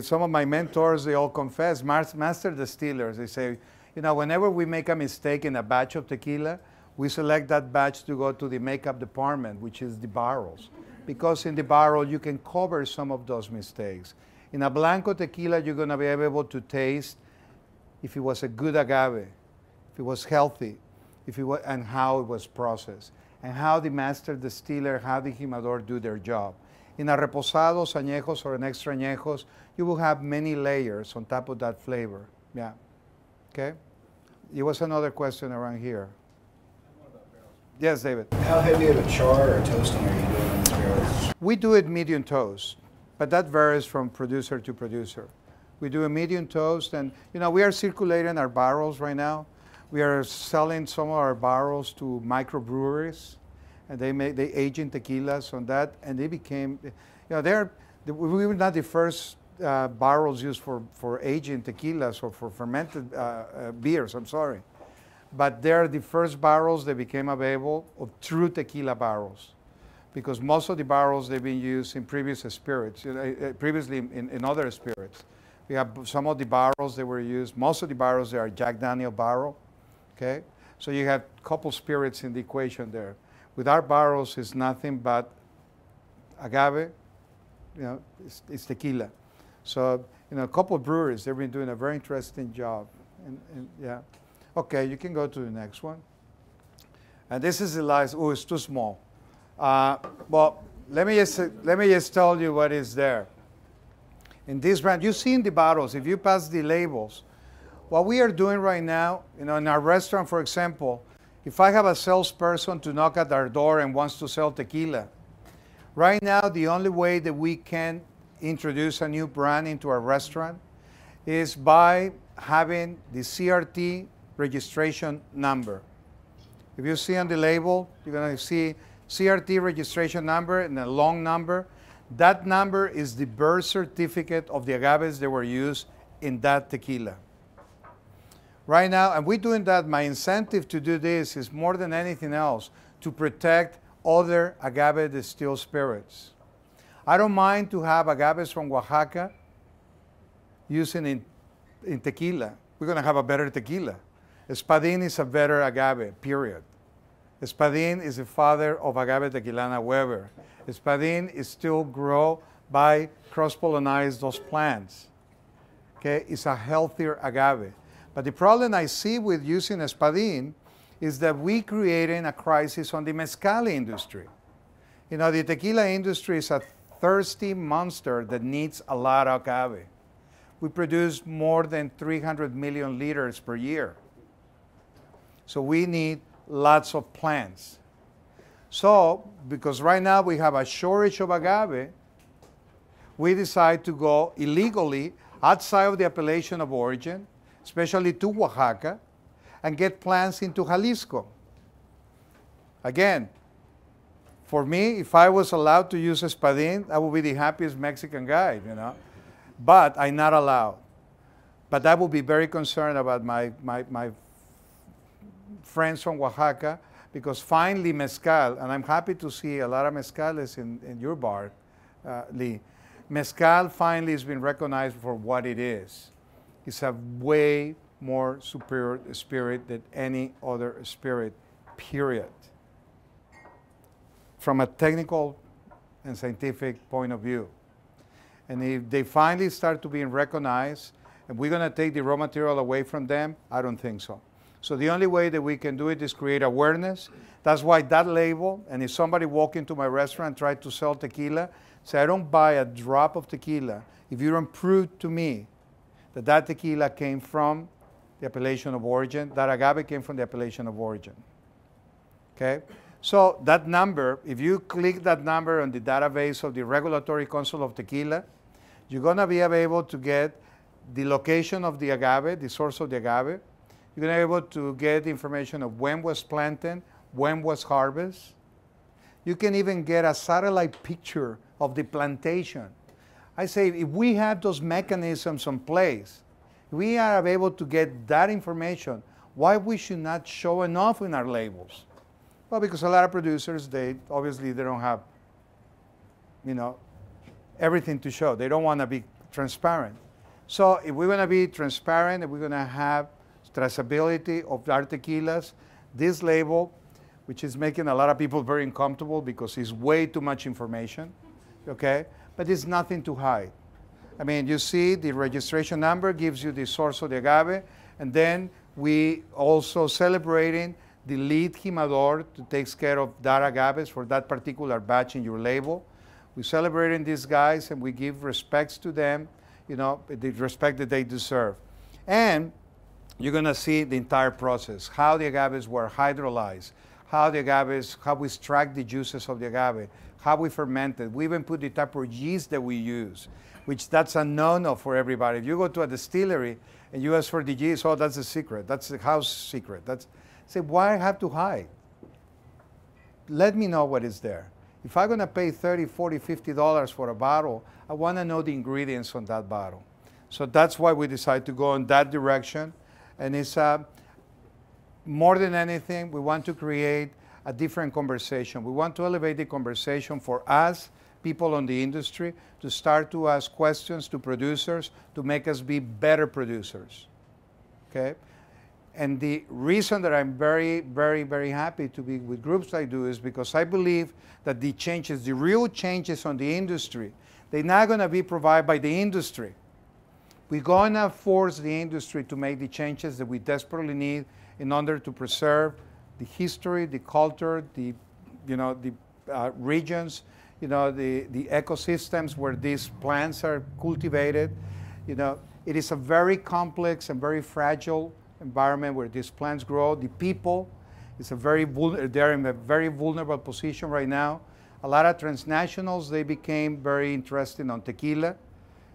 some of my mentors, they all confess, master distillers, they say, you know, whenever we make a mistake in a batch of tequila, we select that batch to go to the makeup department, which is the barrels. Because in the barrel, you can cover some of those mistakes. In a Blanco tequila, you're going to be able to taste if it was a good agave, if it was healthy, and how it was processed, and how the master distiller, how the jimador do their job. In a reposados, añejos, or an extra añejos, you will have many layers on top of that flavor. Yeah. Okay? There was another question around here. Yes, David. How heavy of a char or toasting are you doing on these barrels? We do it medium toast, but that varies from producer to producer. We do a medium toast, and you know, we are circulating our barrels right now. We are selling some of our barrels to microbreweries, and they age in tequilas on that, and they became, you know, we were not the first barrels used for aging tequilas or for fermented beers. I'm sorry. But they're the first barrels that became available of true tequila barrels, because most of the barrels they've been used in previous spirits, previously in other spirits. We have some of the barrels that were used. Most of the barrels they are Jack Daniel barrel, okay. So you have a couple spirits in the equation there. With our barrels, it's nothing but agave, you know, it's tequila. So you know, a couple of breweries they've been doing a very interesting job, and yeah. Okay, you can go to the next one. And this is the last. Oh, it's too small. Well, let me just tell you what is there. In this brand, you see in the bottles, if you pass the labels, what we are doing right now, you know, in our restaurant, for example, if I have a salesperson to knock at our door and wants to sell tequila, right now the only way that we can introduce a new brand into our restaurant is by having the CRT registration number. If you see on the label, you're going to see CRT registration number and a long number. That number is the birth certificate of the agaves that were used in that tequila. Right now, and we're doing that, my incentive to do this is more than anything else to protect other agave distilled spirits. I don't mind to have agaves from Oaxaca using in tequila. We're going to have a better tequila. Espadín is a better agave, period. Espadín is the father of agave tequilana Weber. Espadín is still grown by cross-pollinize those plants. Okay, it's a healthier agave. But the problem I see with using Espadín is that we're creating a crisis on the mezcal industry. You know, the tequila industry is a thirsty monster that needs a lot of agave. We produce more than 300 million liters per year. So we need lots of plants. So, because right now we have a shortage of agave, we decide to go illegally outside of the appellation of origin, especially to Oaxaca, and get plants into Jalisco. Again, for me, if I was allowed to use Espadín, I would be the happiest Mexican guy, you know. But I'm not allowed. But I would be very concerned about my friends from Oaxaca, because finally mezcal, and I'm happy to see a lot of mezcales in your bar, Lee. Mezcal finally has been recognized for what it is. It's a way more superior spirit than any other spirit, period. From a technical and scientific point of view. And if they finally start to be recognized, and we're going to take the raw material away from them, I don't think so. So the only way that we can do it is create awareness. That's why that label, and if somebody walk into my restaurant and try to sell tequila, say, I don't buy a drop of tequila if you don't prove to me that that tequila came from the appellation of origin, that agave came from the appellation of origin. Okay? So that number, if you click that number on the database of the Regulatory Council of Tequila, you're going to be able to get the location of the agave, the source of the agave. You're going to be able to get information of when was planted, when was harvest. You can even get a satellite picture of the plantation. I say, if we have those mechanisms in place, we are able to get that information, why we should not show enough in our labels? Well, because a lot of producers, obviously they don't have, you know, everything to show. They don't want to be transparent. So if we're going to be transparent, if we're going to have traceability of our tequilas, this label, which is making a lot of people very uncomfortable because it's way too much information, okay? But it's nothing to hide. I mean, you see the registration number gives you the source of the agave, and then we also celebrating the lead jimador to take care of that agaves for that particular batch in your label. We're celebrating these guys and we give respects to them, you know, the respect that they deserve. And you're gonna see the entire process, how the agaves were hydrolyzed, how the agaves, how we extract the juices of the agave, how we ferment it. We even put the type of yeast that we use, which that's a no-no for everybody. If you go to a distillery and you ask for the yeast, oh, that's a secret. That's the house secret. Say, why have to hide? Let me know what is there. If I'm gonna pay $30, $40, $50 for a bottle, I wanna know the ingredients on that bottle. So that's why we decided to go in that direction. And it's more than anything, we want to create a different conversation. We want to elevate the conversation for us, people in the industry, to start to ask questions to producers to make us be better producers, okay? And the reason that I'm very, very, very happy to be with groups like do is because I believe that the changes, the real changes on the industry, they're not gonna be provided by the industry. We're gonna force the industry to make the changes that we desperately need in order to preserve the history, the culture, the, you know, the regions, you know, the ecosystems where these plants are cultivated. You know, it is a very complex and very fragile environment where these plants grow. The people, they're in a very vulnerable position right now. A lot of transnationals, they became very interested on tequila,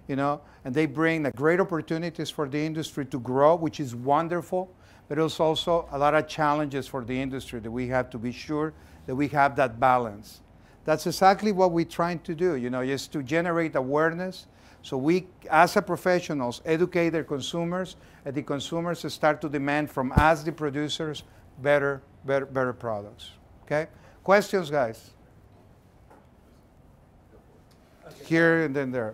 you know, and they bring great opportunities for the industry to grow, which is wonderful, but it's also a lot of challenges for the industry that we have to be sure that we have that balance. That's exactly what we're trying to do, just to generate awareness. So we, as a professionals, educate their consumers, and the consumers start to demand from us, the producers, better products. Okay? Questions, guys? Here and then there.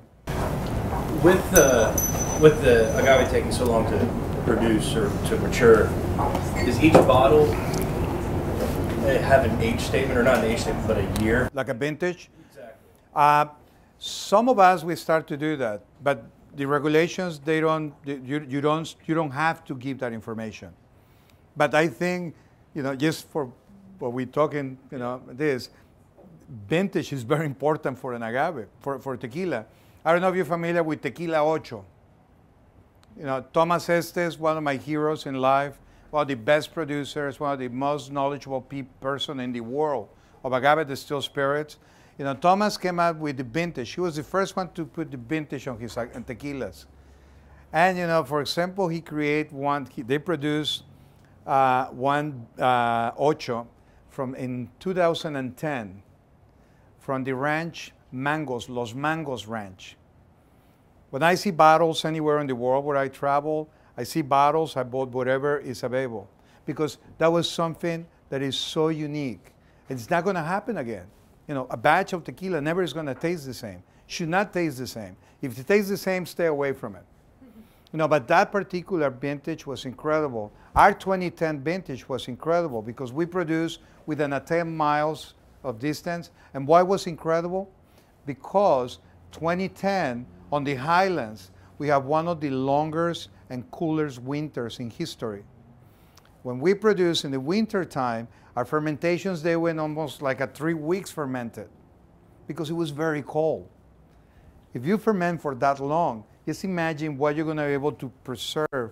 With the agave taking so long to produce or to mature, is each bottle have an age statement, or not an age statement, but a year? Like a vintage? Exactly. Some of us, we start to do that, but the regulations, you don't have to give that information. But I think, just for what we're talking, this, vintage is very important for an agave, for tequila. I don't know if you're familiar with Tequila Ocho. Thomas Estes, one of my heroes in life, one of the best producers, one of the most knowledgeable person in the world of agave distilled spirits. Thomas came out with the vintage. He was the first one to put the vintage on his tequilas. And, for example, he created they produced one Ocho in 2010 from the ranch Los Mangos Ranch. When I see bottles anywhere in the world where I travel, I see bottles, I bought whatever is available. Because that was something that is so unique. It's not going to happen again. A batch of tequila never is going to taste the same. Should not taste the same. If it tastes the same, stay away from it. But that particular vintage was incredible. Our 2010 vintage was incredible because we produced within 10 miles of distance. And why was incredible? Because 2010, on the highlands, we have one of the longest and coolest winters in history. When we produce in the winter time, our fermentations, they went almost like 3 weeks fermented because it was very cold. If you ferment for that long, just imagine what you're going to be able to preserve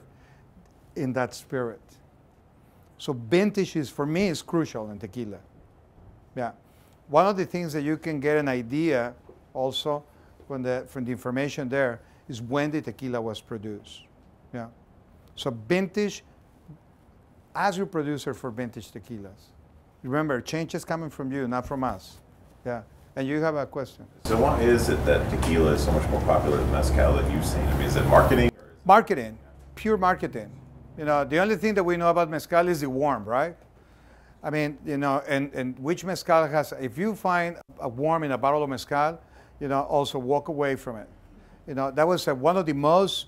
in that spirit. So vintage for me, is crucial in tequila. Yeah. One of the things that you can get an idea also from the information there is when the tequila was produced. Yeah. So vintage, ask your producer for vintage tequilas. Remember, change is coming from you, not from us. Yeah. And you have a question. So why is it that tequila is so much more popular than mezcal that you've seen? Is it marketing? Marketing, pure marketing. The only thing that we know about mezcal is the worm, right? I mean, and which mezcal has, if you find a worm in a bottle of mezcal, also walk away from it. That was one of the most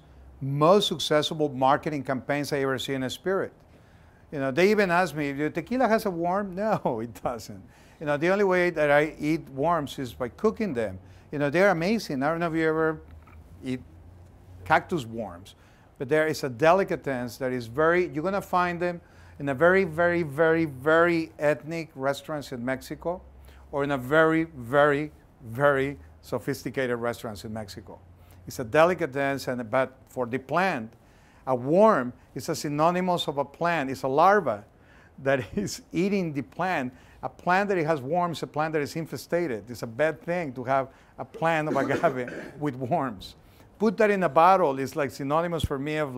successful marketing campaigns I ever seen in a spirit. They even asked me, "Do tequila has a worm?" No, it doesn't. The only way that I eat worms is by cooking them. They're amazing. I don't know if you ever eat cactus worms, but there is a delicatessen that is you're going to find them in a very, very, very, very ethnic restaurants in Mexico, or in a very, very, very sophisticated restaurants in Mexico. It's a delicatessen, but for the plant, a worm is a synonymous of a plant. It's a larva that is eating the plant. A plant that it has worms, a plant that is infestated. It's a bad thing to have a plant of agave with worms. Put that in a bottle, it's like synonymous for me of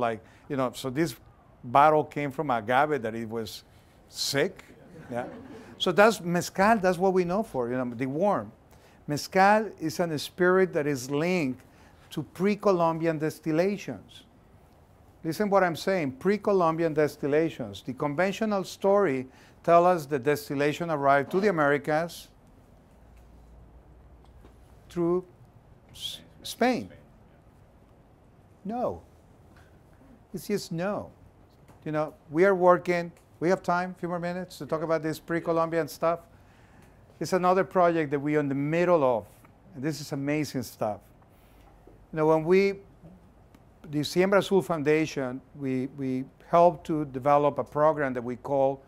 so this bottle came from agave that it was sick. Yeah. So that's mezcal, that's what we know for, the worm. Mezcal is a spirit that is linked to pre-Columbian distillations. Listen what I'm saying, pre-Columbian distillations. The conventional story tells us that distillation arrived to the Americas through Spain. No. It's just no. We are working, we have time, a few more minutes to talk about this pre-Columbian stuff. It's another project that we're in the middle of, and this is amazing stuff. When the Siembra Azul Foundation, we helped to develop a program that we call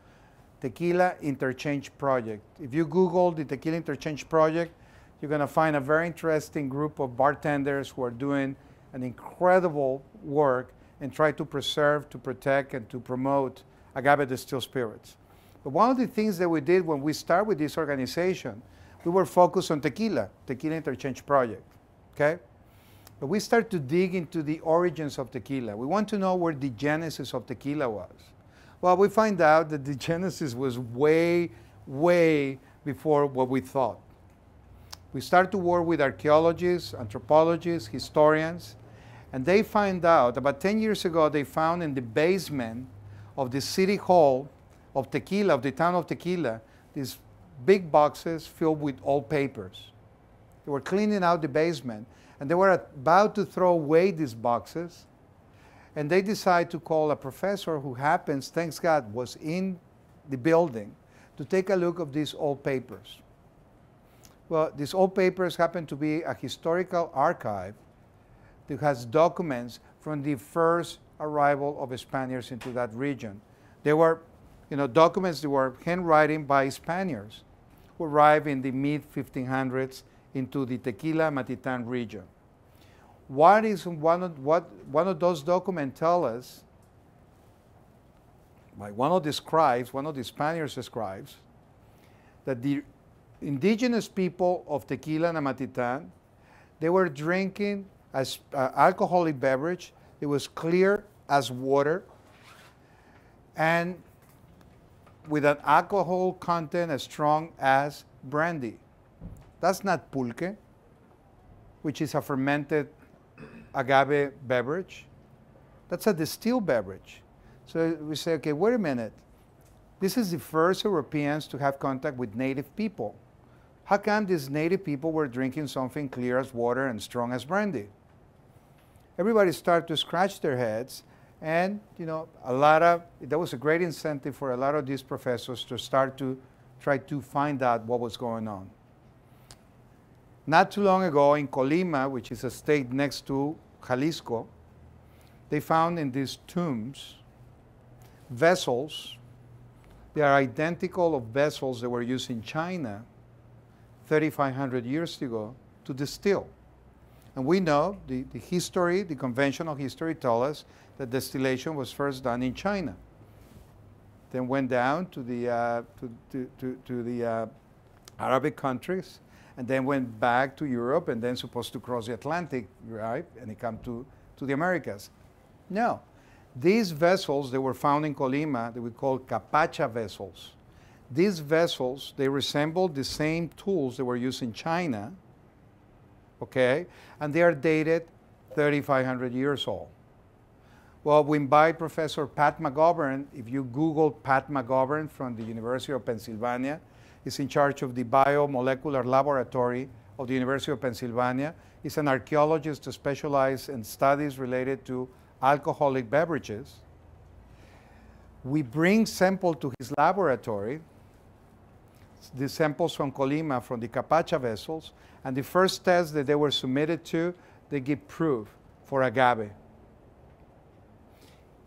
Tequila Interchange Project. If you Google the Tequila Interchange Project, you're going to find a very interesting group of bartenders who are doing an incredible work and try to preserve, to protect, and to promote agave distilled spirits. But one of the things that we did when we started with this organization, we were focused on Tequila Interchange Project, okay? But we started to dig into the origins of tequila. We want to know where the genesis of tequila was. Well, we find out that the genesis was way, way before what we thought. We start to work with archaeologists, anthropologists, historians, and they find out, about 10 years ago, they found in the basement of the city hall of Tequila, of the town of Tequila, these big boxes filled with old papers. They were cleaning out the basement, and they were about to throw away these boxes, and they decide to call a professor who happens, thanks God, was in the building to take a look at these old papers. Well, these old papers happen to be a historical archive that has documents from the first arrival of Spaniards into that region. They were, documents that were handwriting by Spaniards who arrived in the mid-1500s into the Tequila, Matitan region. What is one of those documents tell us? By one of the scribes, one of the Spaniards scribes, that the indigenous people of Tequila and Matitan, they were drinking as alcoholic beverage. It was clear as water and with an alcohol content as strong as brandy. That's not pulque, which is a fermented agave beverage. That's a distilled beverage. So we say, okay, wait a minute. This is the first Europeans to have contact with native people. How come these native people were drinking something clear as water and strong as brandy? Everybody started to scratch their heads, and that was a great incentive for a lot of these professors to start to try to find out what was going on. Not too long ago in Colima, which is a state next to Jalisco, they found in these tombs vessels. They are identical of vessels that were used in China 3,500 years ago to distill. And we know the history, the conventional history tells us that distillation was first done in China. Then went down to the Arabic countries, and then went back to Europe, and then supposed to cross the Atlantic, right? And it come to the Americas. No. These vessels, they were found in Colima, that we call capacha vessels. These vessels, they resemble the same tools that were used in China, okay? And they are dated 3,500 years old. Well, we invite Professor Pat McGovern. If you Google Pat McGovern from the University of Pennsylvania, he's in charge of the biomolecular laboratory of the University of Pennsylvania. He's an archaeologist to specialize in studies related to alcoholic beverages. We bring sample to his laboratory, the samples from Colima, from the capacha vessels, and the first test that they were submitted to, they give proof for agave.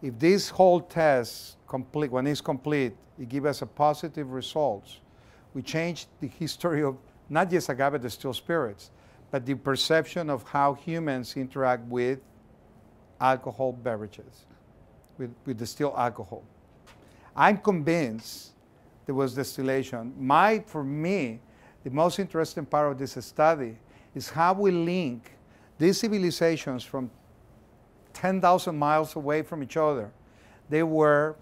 If this whole test, when it's complete, it gives us a positive results, we change the history of not just agave distilled spirits, but the perception of how humans interact with alcohol beverages, with distilled alcohol. I'm convinced there was distillation. For me, the most interesting part of this study is how we link these civilizations from 10,000 miles away from each other. They were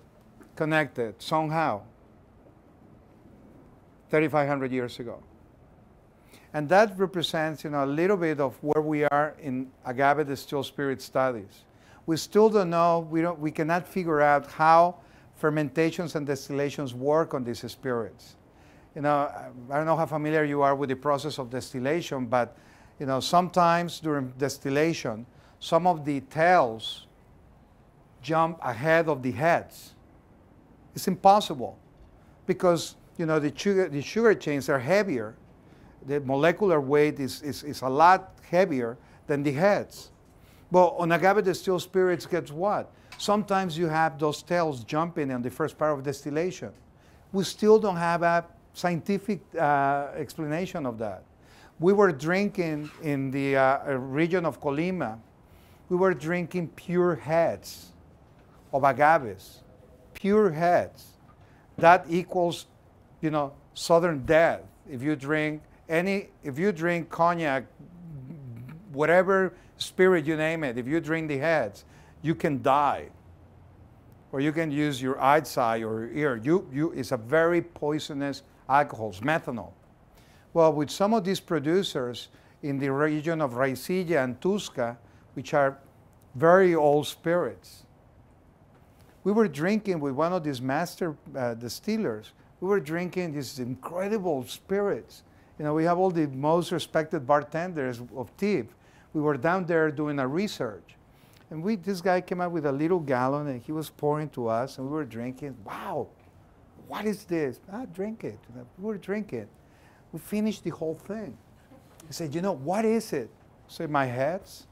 connected somehow 3,500 years ago. And that represents, a little bit of where we are in agave distilled spirit studies. We still don't know, we cannot figure out how fermentations and distillations work on these spirits. I don't know how familiar you are with the process of distillation, but sometimes during distillation, some of the tails jump ahead of the heads. It's impossible because the sugar chains are heavier. The molecular weight is a lot heavier than the heads. But on agave distilled spirits, guess what? Sometimes you have those tails jumping in the first part of distillation. We still don't have a scientific explanation of that. We were drinking in the region of Colima, we were drinking pure heads of agaves, pure heads. That equals, southern death. If you drink cognac, whatever spirit you name it, if you drink the heads, you can die. Or you can use your eyesight or your ear. It's a very poisonous alcohol, methanol. Well, with some of these producers in the region of Raicilla and Tusca, which are very old spirits, we were drinking with one of these master distillers. We were drinking these incredible spirits. You know, we have all the most respected bartenders of TIP. We were down there doing a research. And this guy came out with a little gallon and he was pouring to us and we were drinking. Wow, what is this? Drink it. We were drinking. We finished the whole thing. He said, you know, what is it? I said, my heads.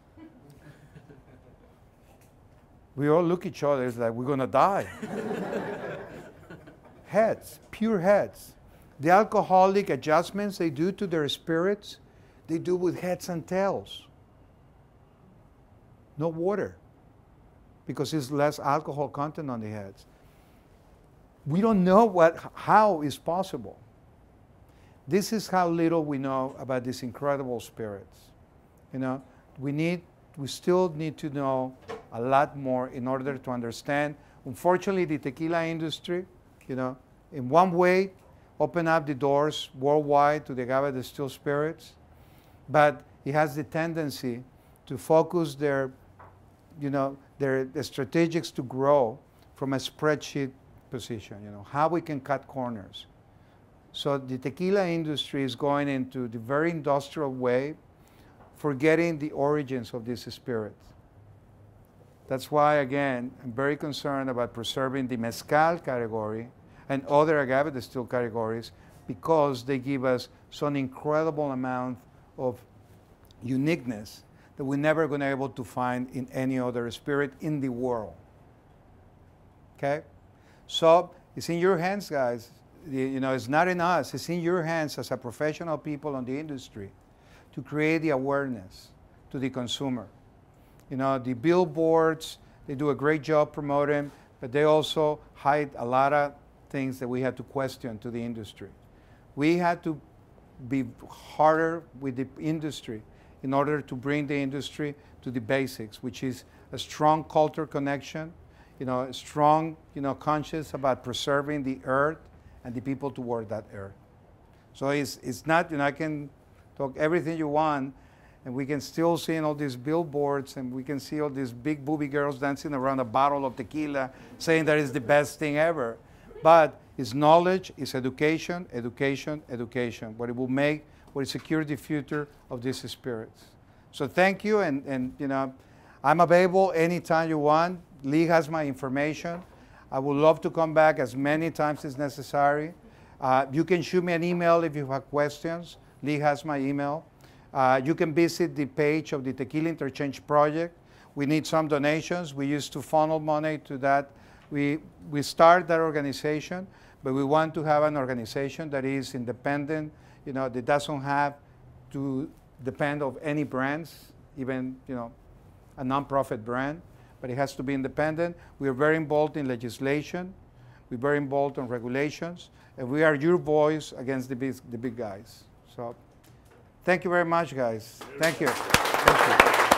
We all look at each other, it's like we're gonna die. Heads, pure heads. The alcoholic adjustments they do to their spirits, they do with heads and tails. No water, because it's less alcohol content on the heads. We don't know how is possible. This is how little we know about these incredible spirits. You know, we still need to know a lot more in order to understand. Unfortunately, the tequila industry, you know, in one way, open up the doors worldwide to the agave distilled spirits, but it has the tendency to focus their strategics to grow from a spreadsheet position, you know, how we can cut corners. So the tequila industry is going into the very industrial way, forgetting the origins of these spirits. That's why, again, I'm very concerned about preserving the mezcal category and other agave distilled categories because they give us some incredible amount of uniqueness that we're never going to be able to find in any other spirit in the world. Okay? So it's in your hands, guys. You know, it's not in us. It's in your hands as a professional people in the industry to create the awareness to the consumer. You know, the billboards, they do a great job promoting, but they also hide a lot of things that we had to question to the industry. We had to be harder with the industry in order to bring the industry to the basics, which is a strong culture connection, you know, a strong, you know, conscious about preserving the earth and the people toward that earth. So it's not, you know, I can talk everything you want, and we can still see all these billboards, and we can see all these big booby girls dancing around a bottle of tequila, saying that is the best thing ever. But it's knowledge, it's education, education, education. What it will make, what will secure the future of these spirits. So thank you, and you know, I'm available anytime you want. Lee has my information. I would love to come back as many times as necessary. You can shoot me an email if you have questions. Lee has my email. You can visit the page of the Tequila Interchange Project. We need some donations. We used to funnel money to that. We start that organization, but we want to have an organization that is independent, you know, that doesn't have to depend on any brands, even, you know, a nonprofit brand, but it has to be independent. We are very involved in legislation. We're very involved in regulations, and we are your voice against the big guys. So thank you very much, guys. Thank you. Thank you.